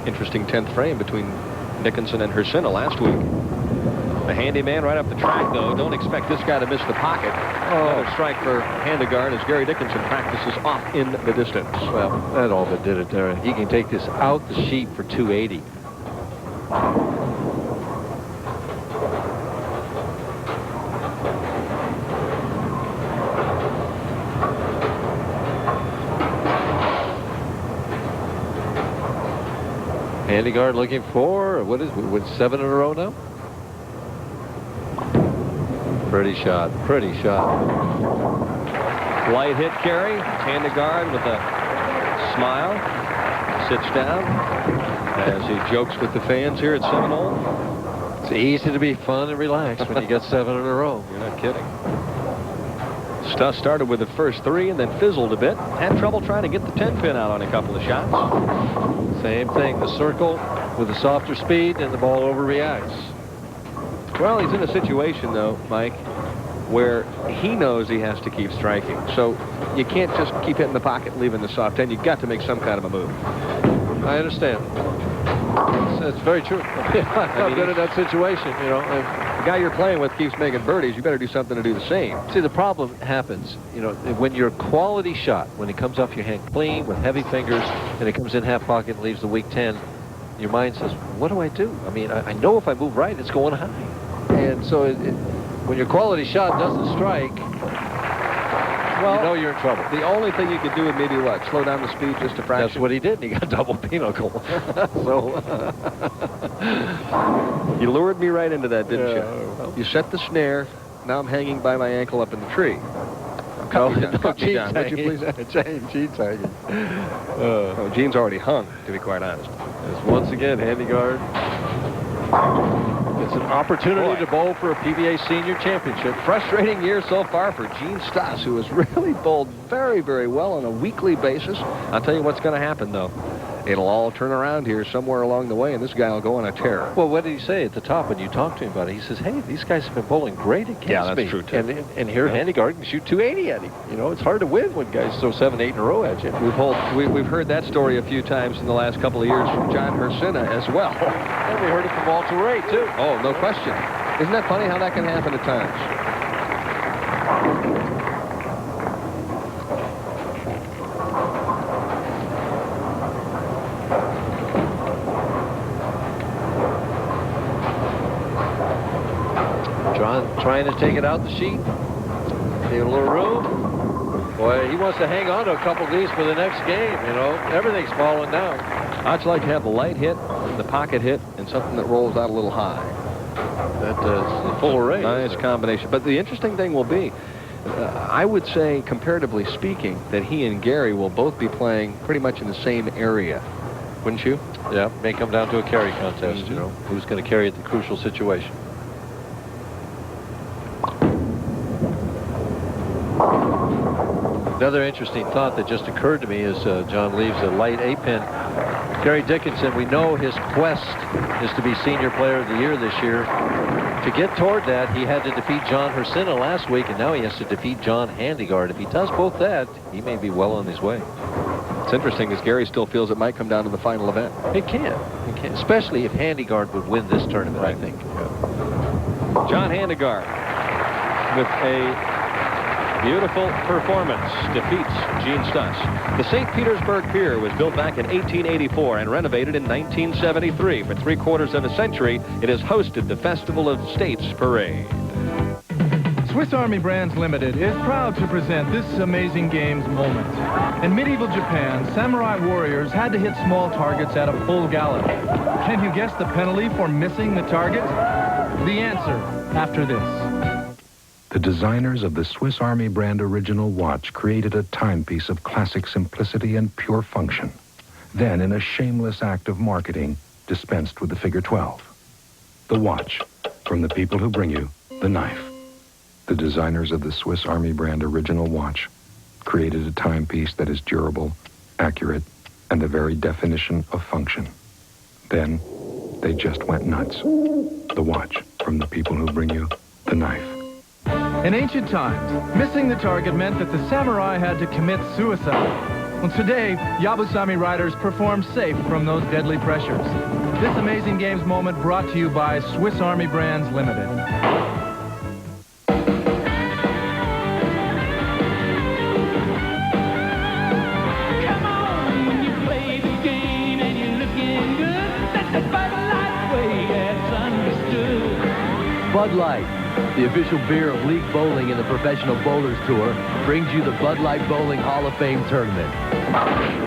[SPEAKER 1] Interesting 10th frame between Dickinson and Hersina last week. The handyman right up the track, though. Don't expect this guy to miss the pocket. Another strike for Handegard as Gary Dickinson practices off in the distance.
[SPEAKER 2] Well, that all but did it there. He can take this out the sheet for 280. Handegard looking for, what is it, 7 in a row now? Pretty shot, pretty shot.
[SPEAKER 1] Light hit carry. Handegard with a smile. Sits down as he jokes with the fans here at Seminole.
[SPEAKER 2] It's easy to be fun and relaxed when you get 7 in a row.
[SPEAKER 1] You're not kidding. Stus started with the first 3 and then fizzled a bit. Had trouble trying to get the 10-pin out on a couple of shots.
[SPEAKER 2] Same thing, the circle with a softer speed, and the ball overreacts.
[SPEAKER 1] Well, he's in a situation, though, Mike, where he knows he has to keep striking. So you can't just keep hitting the pocket and leaving the soft end. You've got to make some kind of a move.
[SPEAKER 2] I understand. That's very true. I've been in that situation, you know.
[SPEAKER 1] If the guy you're playing with keeps making birdies, you better do something to do the same.
[SPEAKER 2] See, the problem happens, you know, when your quality shot, when it comes off your hand clean with heavy fingers, and it comes in half pocket and leaves the weak 10, your mind says, what do I do? I mean, I know if I move right, it's going high. And so when your quality shot doesn't strike, well, you know you're in trouble.
[SPEAKER 1] The only thing you could do would maybe what? Slow down the speed just a fraction?
[SPEAKER 2] That's what he did, and he got double pinochle. So
[SPEAKER 1] you lured me right into that, didn't
[SPEAKER 2] Yeah.
[SPEAKER 1] you? You set the snare. Now I'm hanging by my ankle up in the tree. Cut me down, would you please?
[SPEAKER 2] Gene's hanging.
[SPEAKER 1] Oh, Gene's already hung, to be quite honest.
[SPEAKER 2] As once again, Handegard gets an opportunity to bowl for a PBA Senior Championship.
[SPEAKER 1] Frustrating year so far for Gene Stus, who has really bowled very, very well on a weekly basis. I'll tell you what's going to happen, though. It'll all turn around here somewhere along the way, and this guy will go on a tear.
[SPEAKER 2] Well, what did he say at the top when you talked to him about it? He says, hey, these guys have been bowling great against me.
[SPEAKER 1] Yeah, that's true, too.
[SPEAKER 2] And here, Handegard can shoot 280 at him. You know, it's hard to win when guys throw 7, 8 in a row at you.
[SPEAKER 1] We've heard that story a few times in the last couple of years from John Handegard as well.
[SPEAKER 2] And we heard it from Walter Ray, too.
[SPEAKER 1] Oh, no question. Isn't that funny how that can happen at times?
[SPEAKER 2] Trying to take it out the sheet. Give a little room. Boy, he wants to hang on to a couple of these for the next game, you know. Everything's falling down.
[SPEAKER 1] I'd like to have the light hit, the pocket hit, and something that rolls out a little high.
[SPEAKER 2] That's the full array.
[SPEAKER 1] Nice combination. But the interesting thing will be, I would say, comparatively speaking, that he and Gary will both be playing pretty much in the same area. Wouldn't you?
[SPEAKER 2] Yeah, may come down to a carry contest, you know. Who's going to carry at the crucial situation. Another interesting thought that just occurred to me is John leaves a light 8-pin. Gary Dickinson, we know his quest is to be Senior Player of the Year this year. To get toward that, he had to defeat John Handegard last week, and now he has to defeat John Handegard. If he does both that, he may be well on his way.
[SPEAKER 1] It's interesting, as Gary still feels it might come down to the final event.
[SPEAKER 2] It can, especially if Handegard would win this tournament, I think.
[SPEAKER 1] John Handegard with a beautiful performance defeats Gene Stus. The St. Petersburg Pier was built back in 1884 and renovated in 1973. For 3/4 of a century, it has hosted the Festival of States Parade.
[SPEAKER 4] Swiss Army Brands Limited is proud to present this amazing games moment. In medieval Japan, samurai warriors had to hit small targets at a full gallop. Can you guess the penalty for missing the target? The answer after this.
[SPEAKER 8] The designers of the Swiss Army brand original watch created a timepiece of classic simplicity and pure function. Then, in a shameless act of marketing, dispensed with the figure 12. The watch, from the people who bring you the knife. The designers of the Swiss Army brand original watch created a timepiece that is durable, accurate, and the very definition of function. Then, they just went nuts. The watch, from the people who bring you the knife.
[SPEAKER 4] In ancient times, missing the target meant that the samurai had to commit suicide. Well, today, Yabusame riders perform safe from those deadly pressures. This amazing games moment brought to you by Swiss Army Brands Limited.
[SPEAKER 3] Come on, when you play the game and you're looking good, that's the Bud Light way, that's understood.
[SPEAKER 12] Bud Light, the official beer of league bowling and the Professional Bowlers Tour, brings you the Bud Light Bowling Hall of Fame Tournament.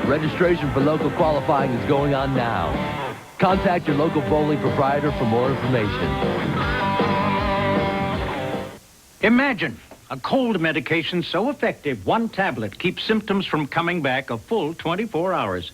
[SPEAKER 12] Registration for local qualifying is going on now. Contact your local bowling proprietor for more information.
[SPEAKER 13] Imagine a cold medication so effective, one tablet keeps symptoms from coming back a full 24 hours.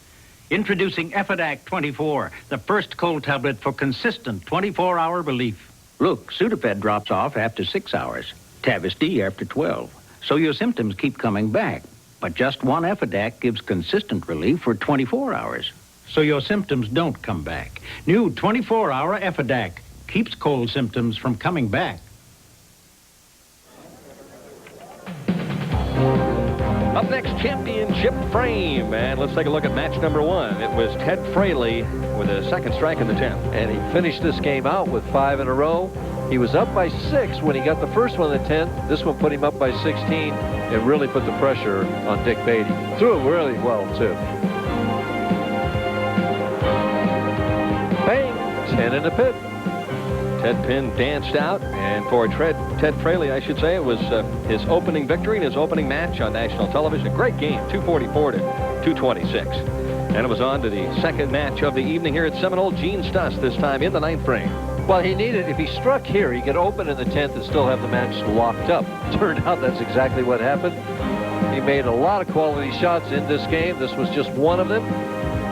[SPEAKER 13] Introducing Effidac 24, the first cold tablet for consistent 24-hour relief. Look, Sudafed drops off after 6 hours, Tavist-D after 12. So your symptoms keep coming back. But just one Effidac gives consistent relief for 24 hours. so your symptoms don't come back. New 24-hour Effidac keeps cold symptoms from coming back.
[SPEAKER 1] Up next, championship frame. And let's take a look at match number 1. It was Ted Fraley with a second strike in the 10th.
[SPEAKER 2] And he finished this game out with 5 in a row. He was up by 6 when he got the first one in the 10th. This one put him up by 16. It really put the pressure on Dick Beattie. Threw it really well, too. Bang! 10 in the pit.
[SPEAKER 1] Ted Pinn danced out, and for Ted Fraley, I should say, it was his opening victory in his opening match on national television. A great game, 244 to 226. And it was on to the second match of the evening here at Seminole. Gene Stus, this time in the 9th frame.
[SPEAKER 2] Well, he needed, if he struck here, he could open in the 10th and still have the match locked up. Turned out that's exactly what happened. He made a lot of quality shots in this game. This was just one of them.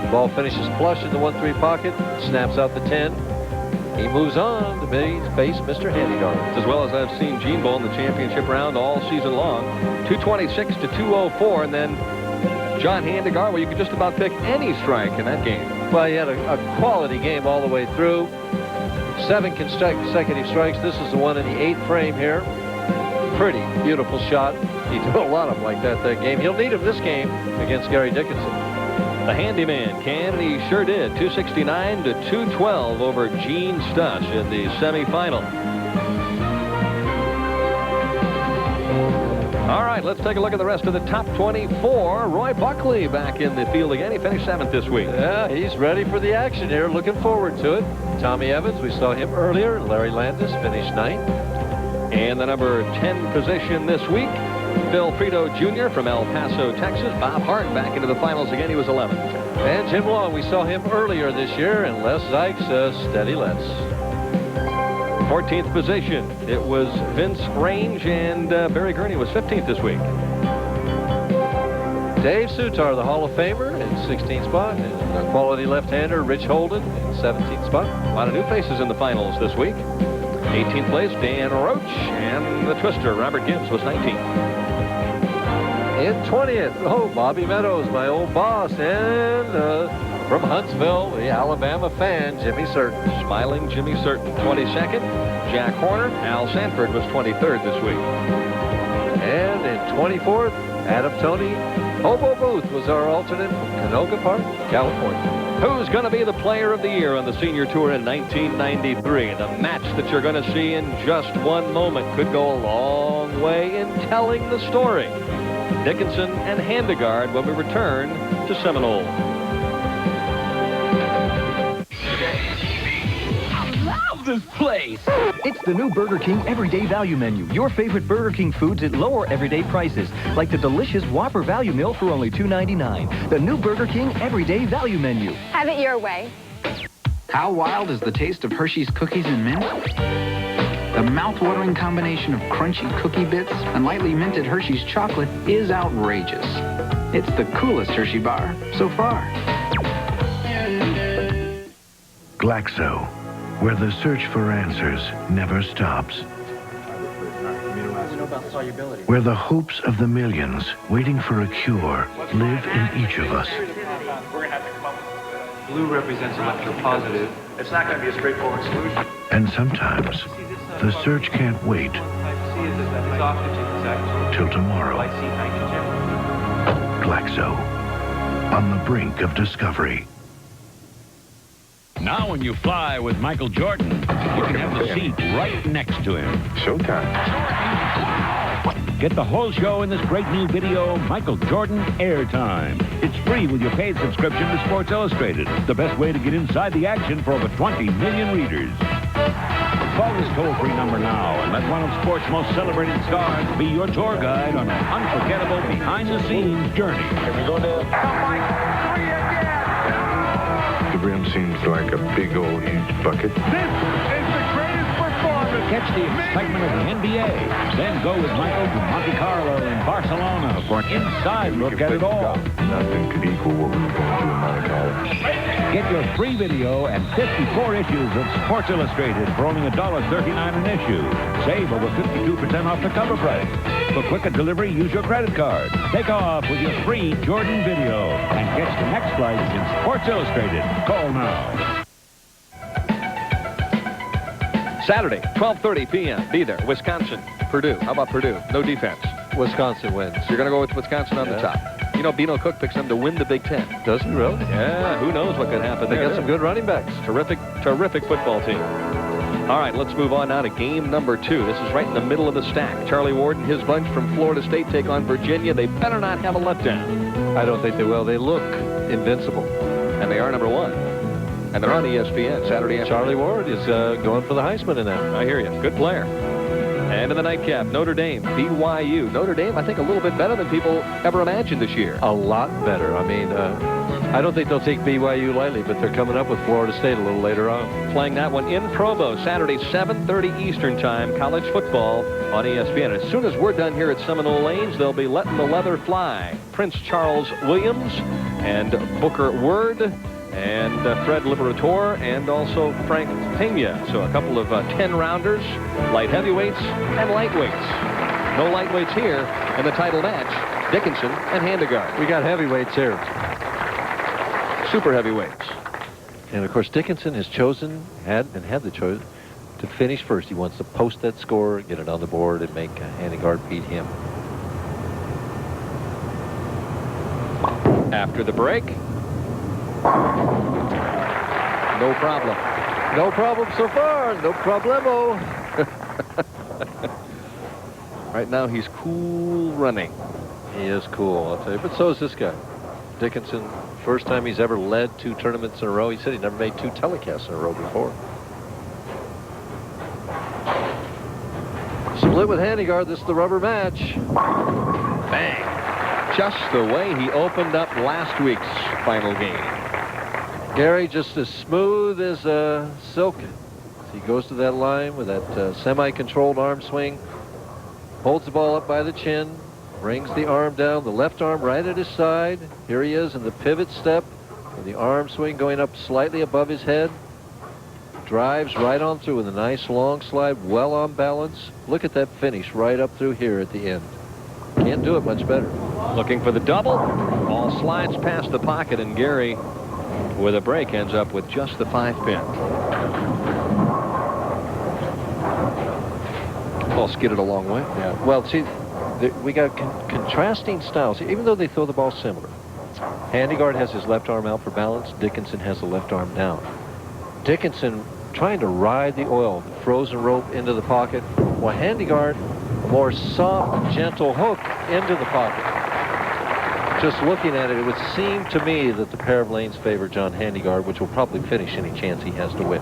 [SPEAKER 2] The ball finishes flush in the 1-3 pocket, snaps out the 10. He moves on to face Mr. Handegard.
[SPEAKER 1] As well as I've seen Gene Bowl in the championship round all season long. 226 to 204, and then John Handegard, well, you could just about pick any strike in that game.
[SPEAKER 2] Well, he had a quality game all the way through. 7 consecutive strikes. This is the one in the 8th frame here. Pretty beautiful shot. He did a lot of them like that game. He'll need him this game against Gary Dickinson.
[SPEAKER 1] The handyman can, and he sure did. 269 to 212 over Gene Stus in the semifinal. All right, let's take a look at the rest of the top 24. Roy Buckley back in the field again. He finished 7th this week.
[SPEAKER 2] Yeah, he's ready for the action here. Looking forward to it. Tommy Evans, we saw him earlier. Larry Landis finished 9th.
[SPEAKER 1] And the number 10 position this week, Phil Frito Jr. from El Paso, Texas. Bob Hart back into the finals again. He was 11th.
[SPEAKER 2] And Jim Long, we saw him earlier this year. And Les Zykes, steady Les.
[SPEAKER 1] 14th position, it was Vince Range, and Barry Gurney was 15th this week.
[SPEAKER 2] Dave Sutar, the Hall of Famer, in 16th spot. And a quality left-hander, Rich Holden, in 17th spot.
[SPEAKER 1] A lot of new faces in the finals this week. 18th place, Dan Roach, and the Twister, Robert Gibbs, was 19th.
[SPEAKER 2] In 20th, Bobby Meadows, my old boss, and from Huntsville, the Alabama fan, Jimmy Certain.
[SPEAKER 1] Smiling Jimmy Certain. 22nd, Jack Horner. Al Sanford was 23rd this week.
[SPEAKER 2] And in 24th, Adam Toney. Hobo Booth was our alternate from Canoga Park, California.
[SPEAKER 1] Who's going to be the player of the year on the senior tour in 1993? The match that you're going to see in just one moment could go a long way in telling the story. Dickinson and Handegard when we return to Seminole.
[SPEAKER 14] This place. It's the new Burger King Everyday Value Menu. Your favorite Burger King foods at lower everyday prices, like the delicious Whopper Value Meal for only $2.99. The new Burger King Everyday Value Menu.
[SPEAKER 6] Have it your way.
[SPEAKER 15] How wild is the taste of Hershey's cookies and mint? The mouth-watering combination of crunchy cookie bits and lightly minted Hershey's chocolate is outrageous. It's the coolest Hershey bar so far.
[SPEAKER 16] Glaxo, where the search for answers never stops. Where the hopes of the millions waiting for a cure live in each of us.
[SPEAKER 17] Blue represents electropositive. It's not going to be a straightforward solution.
[SPEAKER 16] And sometimes the search can't wait till tomorrow. Glaxo, on the brink of discovery.
[SPEAKER 9] Now when you fly with Michael Jordan, you can have the seat right next to him.
[SPEAKER 10] Showtime.
[SPEAKER 9] Get the whole show in this great new video, Michael Jordan Airtime. It's free with your paid subscription to Sports Illustrated. The best way to get inside the action for over 20 million readers. Call this toll-free number now and let one of sports' most celebrated stars be your tour guide on an unforgettable behind-the-scenes journey.
[SPEAKER 10] Can we go there? The rim seems like a big old huge bucket.
[SPEAKER 22] This is the greatest performance.
[SPEAKER 9] Catch the excitement of the NBA. Then go with Michael to Monte Carlo and Barcelona for an inside look at it all.
[SPEAKER 10] Nothing could equal what we're going to do in Monte Carlo.
[SPEAKER 9] Get your free video and 54 issues of Sports Illustrated for only $1.39 an issue. Save over 52% off the cover price. For quicker delivery, use your credit card. Take off with your free Jordan video and catch the next flights in Sports Illustrated. Call now.
[SPEAKER 1] Saturday, 12:30 p.m. Be there. Wisconsin, Purdue. How about Purdue? No defense.
[SPEAKER 2] Wisconsin wins.
[SPEAKER 1] You're going to go with Wisconsin on the top. You know, Bino Cook picks them to win the Big Ten.
[SPEAKER 2] Does he really?
[SPEAKER 1] Yeah, who knows what could happen
[SPEAKER 2] They
[SPEAKER 1] there.
[SPEAKER 2] got some good running backs.
[SPEAKER 1] Terrific football team. All right, let's move on now to game number 2. This is right in the middle of the stack. Charlie Ward and his bunch from Florida State take on Virginia. They better not have a letdown.
[SPEAKER 2] I don't think they will. They look invincible.
[SPEAKER 1] And they are number 1. And they're on ESPN Saturday afternoon.
[SPEAKER 2] Charlie Ward is going for the Heisman in that.
[SPEAKER 1] I hear you. Good player. And in the nightcap, Notre Dame, BYU. Notre Dame, I think, a little bit better than people ever imagined this year.
[SPEAKER 2] A lot better. I mean, I don't think they'll take BYU lightly, but they're coming up with Florida State a little later on.
[SPEAKER 1] Playing that one in Provo, Saturday, 7:30 Eastern Time, college football on ESPN. As soon as we're done here at Seminole Lanes, they'll be letting the leather fly. Prince Charles Williams and Booker Word and Fred Liberator and also Frank Pena. So a couple of 10-rounders, light heavyweights and lightweights. No lightweights here in the title match. Dickinson and Handegard.
[SPEAKER 2] We got heavyweights here.
[SPEAKER 1] Super heavyweights.
[SPEAKER 2] And of course, Dickinson has chosen, had the choice to finish first. He wants to post that score, get it on the board, and make Handegard beat him.
[SPEAKER 1] After the break. No problem.
[SPEAKER 2] No problem so far. No problemo.
[SPEAKER 1] Right now, he's cool running.
[SPEAKER 2] He is cool, I'll tell you. But so is this guy. Dickinson, first time he's ever led 2 tournaments in a row. He said he never made 2 telecasts in a row before. Split with Handegard. This is the rubber match.
[SPEAKER 1] Bang. Just the way he opened up last week's final game.
[SPEAKER 2] Gary just as smooth as silk. He goes to that line with that semi-controlled arm swing. Holds the ball up by the chin. Brings the arm down, the left arm right at his side. Here he is in the pivot step with the arm swing going up slightly above his head. Drives right on through with a nice long slide, well on balance. Look at that finish right up through here at the end. Can't do it much better.
[SPEAKER 1] Looking for the double. Ball slides past the pocket, and Gary, with a break, ends up with just the 5-pin. Ball skidded a long way.
[SPEAKER 2] Yeah. Well, see, we got contrasting styles, even though they throw the ball similar. Handegard has his left arm out for balance. Dickinson has the left arm down. Dickinson trying to ride the oil, the frozen rope into the pocket, while Handegard, a more soft, gentle hook into the pocket. Just looking at it, it would seem to me that the pair of lanes favor John Handegard, which will probably finish any chance he has to win.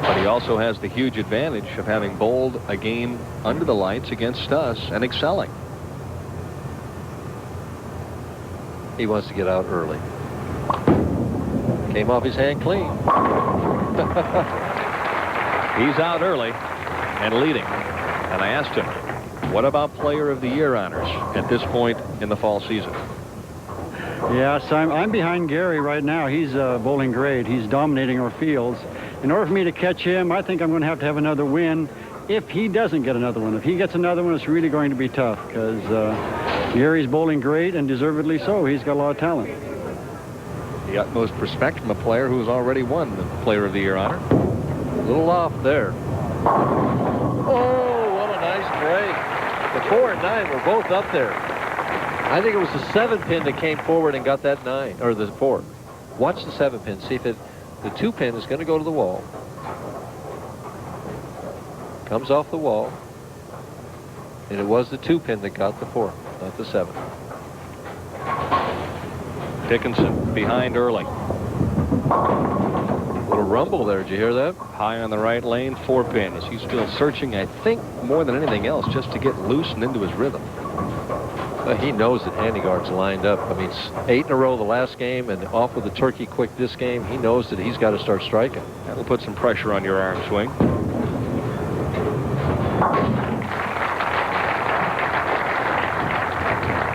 [SPEAKER 1] But he also has the huge advantage of having bowled a game under the lights against Stus and excelling.
[SPEAKER 2] He wants to get out early. Came off his hand clean.
[SPEAKER 1] He's out early and leading. And I asked him, what about Player of the Year honors at this point in the fall season?
[SPEAKER 27] Yes, I'm behind Gary right now. He's bowling great. He's dominating our fields. In order for me to catch him, I think I'm going to have another win if he doesn't get another one. If he gets another one, it's really going to be tough because Gary's bowling great and deservedly so. He's got a lot of talent.
[SPEAKER 1] The utmost respect from a player who's already won the Player of the Year honor.
[SPEAKER 2] A little off there. Oh, what a nice break. The 4 and 9 were both up there. I think it was the 7-pin that came forward and got that 9, or the 4. Watch the 7-pin. See if the 2-pin is going to go to the wall. Comes off the wall. And it was the 2-pin that got the 4, not the 7.
[SPEAKER 1] Dickinson behind early.
[SPEAKER 2] A little rumble there. Did you hear that?
[SPEAKER 1] High on the right lane, 4-pin. As he's still searching, I think, more than anything else, just to get loose and into his rhythm.
[SPEAKER 2] He knows that Handegard's lined up. I mean, 8 in a row the last game and off with the turkey quick this game. He knows that he's got to start striking.
[SPEAKER 1] That'll put some pressure on your arm swing.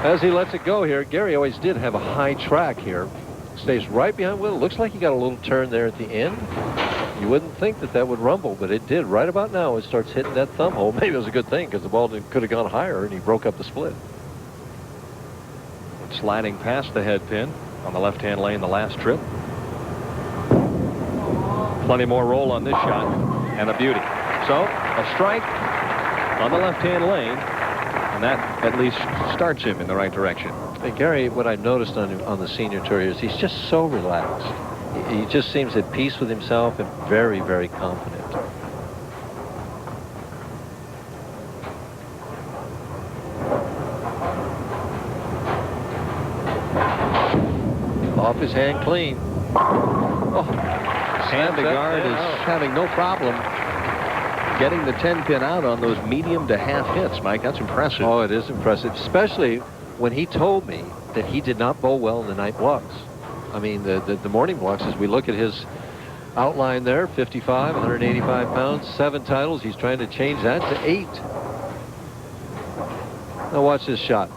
[SPEAKER 2] As he lets it go here, Gary always did have a high track here. Stays right behind Will. Looks like he got a little turn there at the end. You wouldn't think that would rumble, but it did. Right about now, it starts hitting that thumb hole. Maybe it was a good thing because the ball could have gone higher, and he broke up the split.
[SPEAKER 1] Sliding past the head pin on the left-hand lane the last trip. Plenty more roll on this shot, and a beauty. So, a strike on the left-hand lane, and that at least starts him in the right direction.
[SPEAKER 2] Hey, Gary, what I noticed on the senior tour is he's just so relaxed. He just seems at peace with himself and very, very confident. Off his hand clean. Oh,
[SPEAKER 1] Handegard is having no problem getting the 10-pin out on those medium to half hits, Mike. That's impressive.
[SPEAKER 2] Oh, it is impressive, especially when he told me that he did not bowl well in the night blocks. I mean, the morning blocks, as we look at his outline there, 55, 185 pounds, 7 titles. He's trying to change that to 8. Now watch this shot.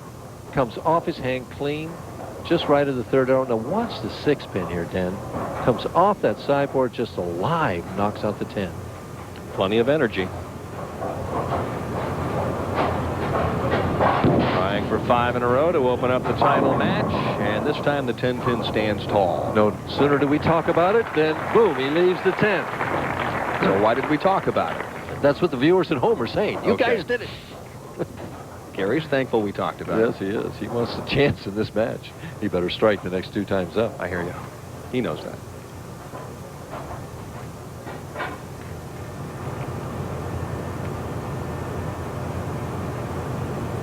[SPEAKER 2] Comes off his hand clean, just right of the third arrow. Now watch the 6-pin here, Dan. Comes off that sideboard just alive, knocks out the 10.
[SPEAKER 1] Plenty of energy. Trying for 5 in a row to open up the title match, and this time the 10-pin stands tall.
[SPEAKER 2] No sooner do we talk about it than boom, he leaves the 10.
[SPEAKER 1] So why did we talk about it?
[SPEAKER 2] That's what the viewers at home are saying. You guys did it.
[SPEAKER 1] Gary's thankful we talked about it.
[SPEAKER 2] Yes, he is. He wants a chance in this match. He better strike the next 2 times up.
[SPEAKER 1] I hear you. He knows that.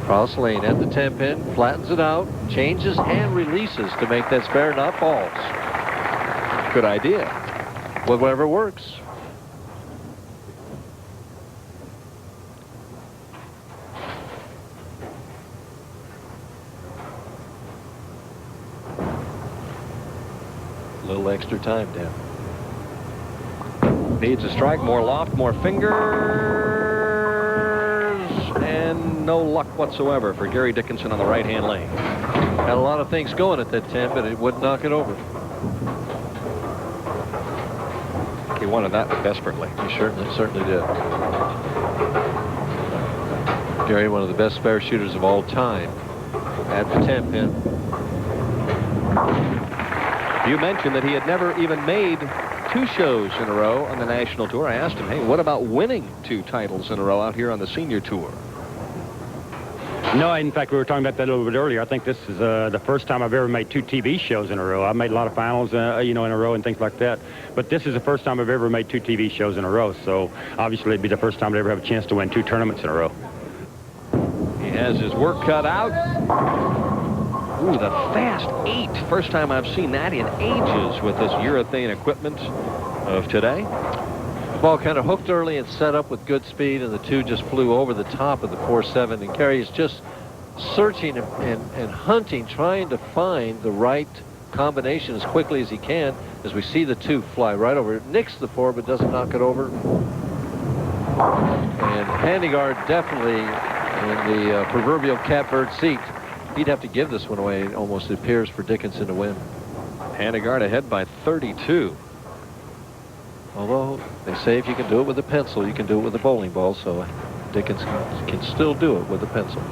[SPEAKER 2] Cross lane at the 10-pin, flattens it out, changes hand releases to make that spare, not balls.
[SPEAKER 1] Good idea.
[SPEAKER 2] Whatever works. A little extra time, Dan.
[SPEAKER 1] Needs a strike, more loft, more fingers, and no luck whatsoever for Gary Dickinson on the right-hand lane.
[SPEAKER 2] Had a lot of things going at that 10, but it wouldn't knock it over.
[SPEAKER 1] He wanted that desperately.
[SPEAKER 2] He certainly did. Gary, one of the best spare shooters of all time at the 10-pin.
[SPEAKER 1] You mentioned that he had never even made 2 shows in a row on the national tour. I asked him, hey, what about winning 2 titles in a row out here on the senior tour?
[SPEAKER 27] No, in fact, we were talking about that a little bit earlier. I think this is the first time I've ever made 2 TV shows in a row. I've made a lot of finals, you know, in a row and things like that. But this is the first time I've ever made 2 TV shows in a row. So obviously it'd be the first time I'd ever have a chance to win 2 tournaments in a row.
[SPEAKER 1] He has his work cut out. Ooh, the fast 8. First time I've seen that in ages with this urethane equipment of today.
[SPEAKER 2] The ball kind of hooked early and set up with good speed, and the 2 just flew over the top of the 4-7. And Gary is just searching and hunting, trying to find the right combination as quickly as he can, as we see the 2 fly right over it. Nicks the 4, but doesn't knock it over. And Handegard definitely in the proverbial catbird seat. He'd have to give this one away, almost, it appears, for Dickinson to win.
[SPEAKER 1] Handegard ahead by 32.
[SPEAKER 2] Although they say if you can do it with a pencil, you can do it with a bowling ball, so Dickinson can still do it with a pencil.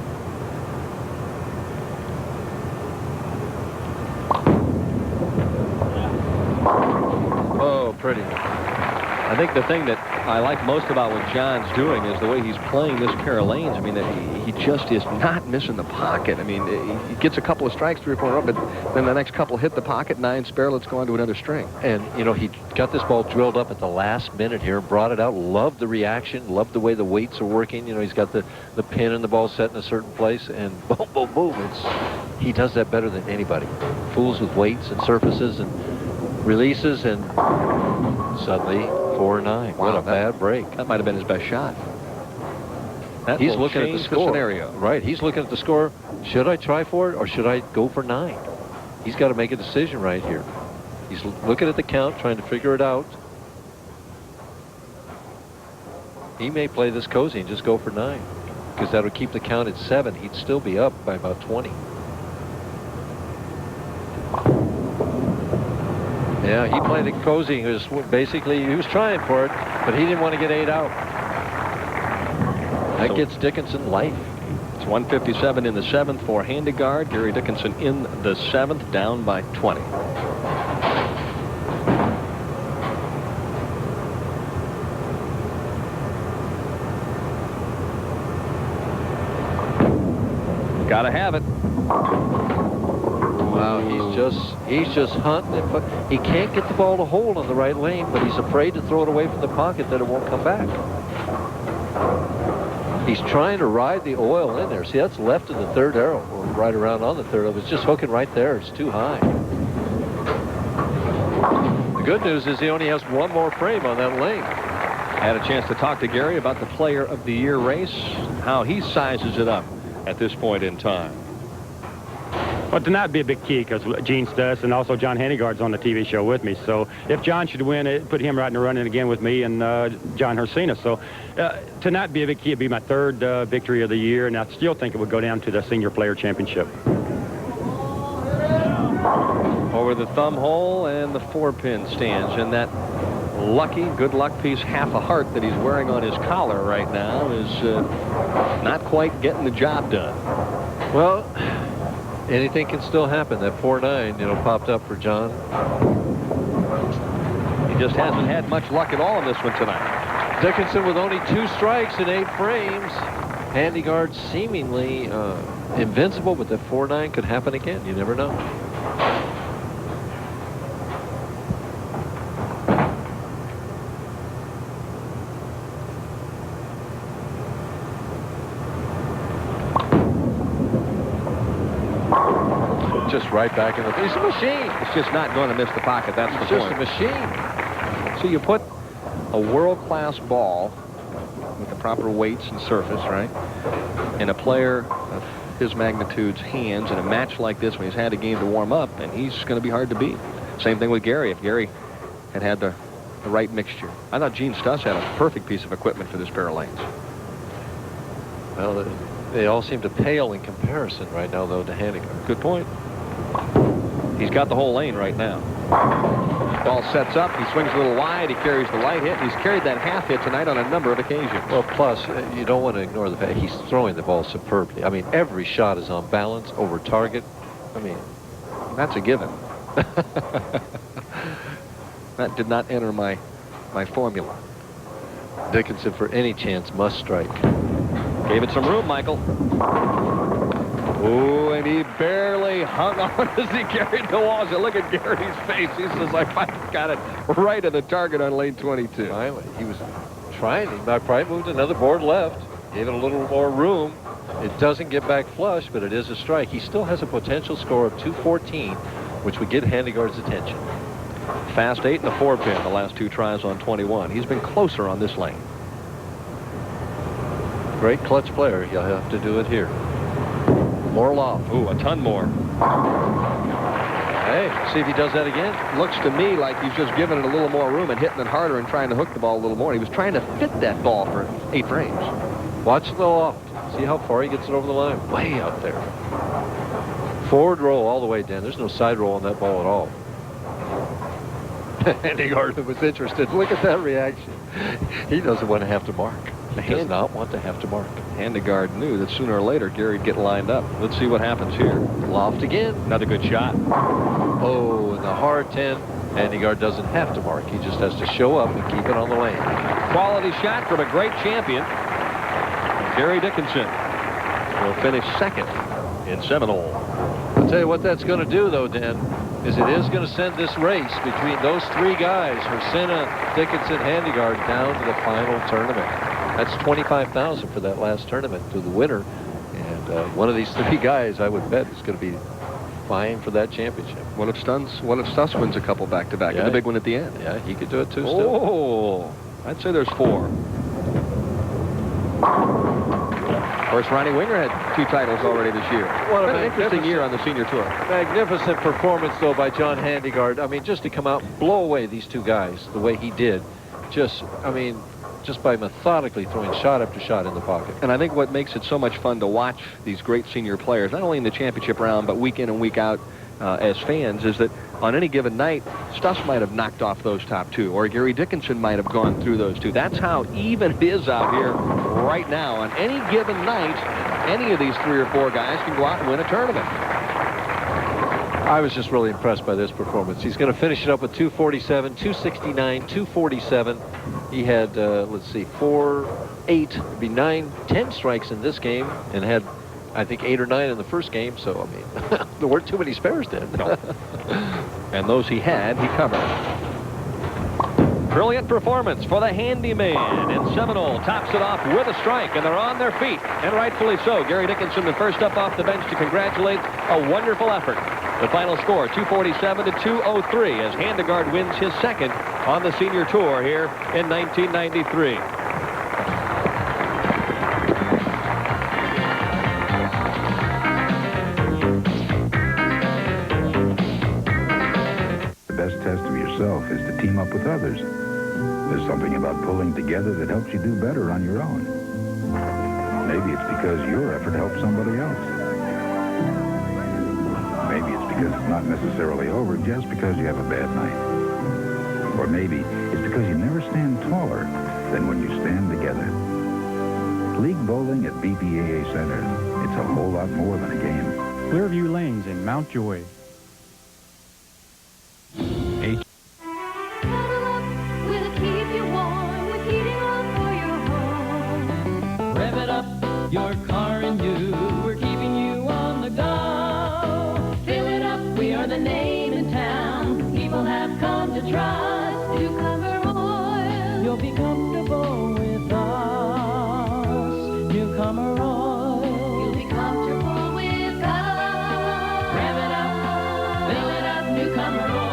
[SPEAKER 1] Oh, pretty. I think the thing that I like most about what John's doing is the way he's playing this pair of lanes. I mean, he just is not missing the pocket. I mean, he gets a couple of strikes, 3 or 4 in a row, but then the next couple hit the pocket, 9 spare, let's go on to another string.
[SPEAKER 2] And, you know, he got this ball drilled up at the last minute here, brought it out, loved the reaction, loved the way the weights are working. You know, he's got the pin and the ball set in a certain place, and boom, boom, boom. He does that better than anybody. Fools with weights and surfaces and releases, and suddenly 4-9.
[SPEAKER 1] Wow,
[SPEAKER 2] what a bad break.
[SPEAKER 1] That might have been his best shot.
[SPEAKER 2] He's looking at the score.
[SPEAKER 1] Scenario.
[SPEAKER 2] Right. He's looking at the score. Should I try for it or should I go for 9? He's got to make a decision right here. He's looking at the count, trying to figure it out. He may play this cozy and just go for 9, because that would keep the count at 7. He'd still be up by about 20. Yeah, he played it cozy. He was trying for it, but he didn't want to get 8 out. That gets Dickinson life.
[SPEAKER 1] It's 157 in the 7th for Handegard. Gary Dickinson in the 7th, down by 20. Gotta have it.
[SPEAKER 2] Wow, he's just hunting it, but he can't get the ball to hold on the right lane, but he's afraid to throw it away from the pocket that it won't come back. He's trying to ride the oil in there. See, that's left of the 3rd arrow, or right around on the 3rd. It was just hooking right there. It's too high. The good news is he only has 1 more frame on that lane.
[SPEAKER 1] Had a chance to talk to Gary about the Player of the Year race, how he sizes it up at this point in time.
[SPEAKER 27] Well, tonight would be a big key because Gene Stus and also John Handegard's on the TV show with me. So if John should win, it put him right in the running again with me and John Hersina. So tonight would be a big key. It'd be my 3rd victory of the year, and I still think it would go down to the Senior Player Championship.
[SPEAKER 1] Over the thumb hole and the 4-pin stands, and that lucky good luck piece, half a heart, that he's wearing on his collar right now is not quite getting the job done.
[SPEAKER 2] Well, anything can still happen. That 4-9, popped up for John.
[SPEAKER 1] He just hasn't had much luck at all in this one tonight.
[SPEAKER 2] Dickinson with only 2 strikes in 8 frames. Handegard seemingly invincible, but that 4-9 could happen again. You never know. Just right back in the... He's a machine.
[SPEAKER 1] It's just not going to miss the pocket. That's the point.
[SPEAKER 2] It's just a machine.
[SPEAKER 1] So you put a world-class ball with the proper weights and surface, right, in a player of his magnitude's hands in a match like this when he's had a game to warm up, and he's going to be hard to beat. Same thing with Gary. If Gary had the right mixture. I thought Gene Stus had a perfect piece of equipment for this pair of lanes.
[SPEAKER 2] Well, they all seem to pale in comparison right now, though, to Handegard.
[SPEAKER 1] Good point. He's got the whole lane right now. Ball sets up. He swings a little wide. He carries the light hit. He's carried that half hit tonight on a number of occasions.
[SPEAKER 2] Well, plus, you don't want to ignore the fact he's throwing the ball superbly. I mean, every shot is on balance, over target. I mean,
[SPEAKER 1] that's a given. That did not enter my formula.
[SPEAKER 2] Dickinson, for any chance, must strike.
[SPEAKER 1] Gave it some room, Michael. Ooh, and he barely hung on as he carried the walls. And look at Gary's face. He says, I finally got it right at the target on lane 22.
[SPEAKER 2] Finally, he was trying. He probably moved another board left. Gave it a little more room. It doesn't get back flush, but it is a strike. He still has a potential score of 214, which would get Handegard's attention.
[SPEAKER 1] Fast 8 and a 4-pin the last 2 tries on 21. He's been closer on this lane.
[SPEAKER 2] Great clutch player. He'll have to do it here. More loft.
[SPEAKER 1] Ooh, a ton more.
[SPEAKER 2] Hey, see if he does that again.
[SPEAKER 1] Looks to me like he's just giving it a little more room and hitting it harder and trying to hook the ball a little more. He was trying to fit that ball for 8 frames.
[SPEAKER 2] Watch the loft. See how far he gets it over the line. Way out there. Forward roll all the way, Dan. There's no side roll on that ball at all. Handegard was interested. Look at that reaction. He doesn't want to have to mark. He does not want to have to mark.
[SPEAKER 1] Handegard knew that sooner or later Gary'd get lined up. Let's see what happens here.
[SPEAKER 2] Loft again.
[SPEAKER 1] Another good shot.
[SPEAKER 2] Oh, and the hard 10. Handegard doesn't have to mark. He just has to show up and keep it on the lane.
[SPEAKER 1] Quality shot from a great champion. Gary Dickinson will finish 2nd in Seminole.
[SPEAKER 2] I'll tell you what that's going to do, though, Dan, is it is going to send this race between those 3 guys, Hersina, Dickinson, Handegard, down to the final tournament. That's $25,000 for that last tournament to the winner. And one of these 3 guys, I would bet, is going to be vying for that championship.
[SPEAKER 1] What if Stus wins a couple back-to-back?
[SPEAKER 2] Yeah,
[SPEAKER 1] and the big one at the end?
[SPEAKER 2] Yeah, he could do it, too, still.
[SPEAKER 1] Oh, I'd say there's 4. Of course, Ronnie Winger had 2 titles already this year.
[SPEAKER 2] What
[SPEAKER 1] an interesting year on the senior tour.
[SPEAKER 2] Magnificent performance, though, by John Handegard. I mean, just to come out and blow away these 2 guys the way he did. Just by methodically throwing shot after shot in the pocket.
[SPEAKER 1] And I think what makes it so much fun to watch these great senior players, not only in the championship round, but week in and week out as fans, is that
[SPEAKER 2] on any given night, Stus might have knocked off those top two, or Gary Dickinson might have gone through those two. That's how even it is out here right now. On any given night, any of these 3 or 4 guys can go out and win a tournament. I was just really impressed by this performance. He's going to finish it up with 247, 269, 247. He had, let's see, 4, 8, be 9, 10 strikes in this game, and had, I think, 8 or 9 in the first game. So, I mean, there weren't too many spares then. No. And those he had, he covered. Brilliant performance for the handyman, and Seminole tops it off with a strike, and they're on their feet, and rightfully so. Gary Dickinson, the first up off the bench to congratulate. A wonderful effort. The final score, 247 to 203, as Handegard wins his second on the senior tour here in 1993.
[SPEAKER 5] The best test of yourself is to team up with others. There's something about pulling together that helps you do better on your own. Maybe it's because your effort helped somebody else. Maybe it's because it's not necessarily over just because you have a bad night. Or maybe it's because you never stand taller than when you stand together. League bowling at PBA St. It's a whole lot more than a game.
[SPEAKER 7] Clearview Lanes in Mount Joy.
[SPEAKER 3] Rev it up, your car and you, we're keeping you on the go. Fill it up, we are the name in town. People have come to trust Newcomer Oil. You'll be comfortable with us. Newcomer Oil. You'll be comfortable with us. Rev it up, fill it up, Newcomer Oil.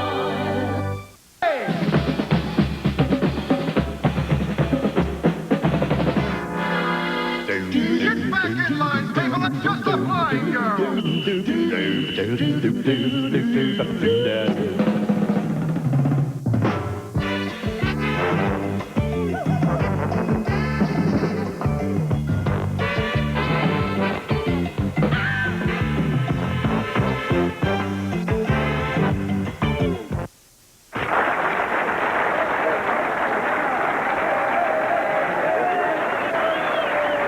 [SPEAKER 18] Get back in line, people. It's just a flying girl.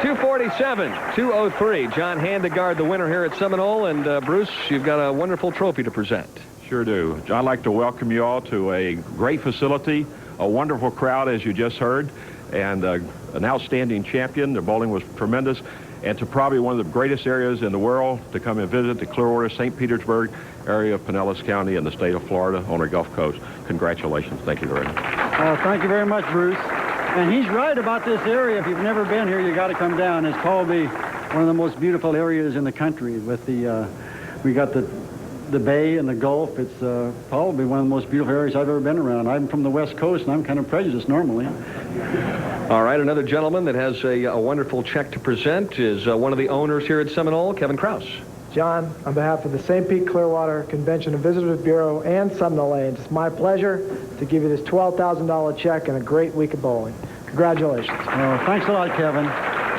[SPEAKER 1] 247, 203. John Handegard, the winner here at Seminole. And Bruce, you've got a wonderful trophy to present.
[SPEAKER 22] Sure do. I'd like to welcome you all to a great facility, a wonderful crowd, as you just heard, and an outstanding champion. The bowling was tremendous, and to probably one of the greatest areas in the world to come and visit the Clearwater, St. Petersburg area of Pinellas County in the state of Florida on our Gulf Coast. Congratulations. Thank you very much.
[SPEAKER 27] Thank you very much, Bruce. And he's right about this area. If you've never been here, you got to come down. It's probably one of the most beautiful areas in the country. With the, we got the bay and the Gulf. It's probably one of the most beautiful areas I've ever been around. I'm from the West Coast, and I'm kind of prejudiced normally.
[SPEAKER 1] All right, another gentleman that has a wonderful check to present is one of the owners here at Seminole, Kevin Krause.
[SPEAKER 19] John, on behalf of the St. Pete Clearwater Convention and Visitors Bureau and Seminole Lanes, it's my pleasure to give you this $12,000 check and a great week of bowling. Congratulations.
[SPEAKER 27] Oh, thanks a lot, Kevin.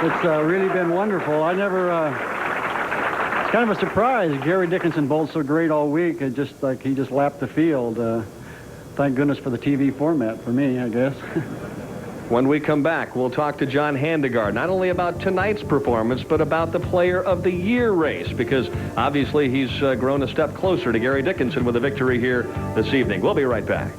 [SPEAKER 27] It's really been wonderful. I never, it's kind of a surprise. Gary Dickinson bowled so great all week. It just like he just lapped the field. Thank goodness for the TV format for me, I guess.
[SPEAKER 1] When we come back, we'll talk to John Handegard, not only about tonight's performance, but about the Player of the Year race, because obviously he's grown a step closer to Gary Dickinson with a victory here this evening. We'll be right back.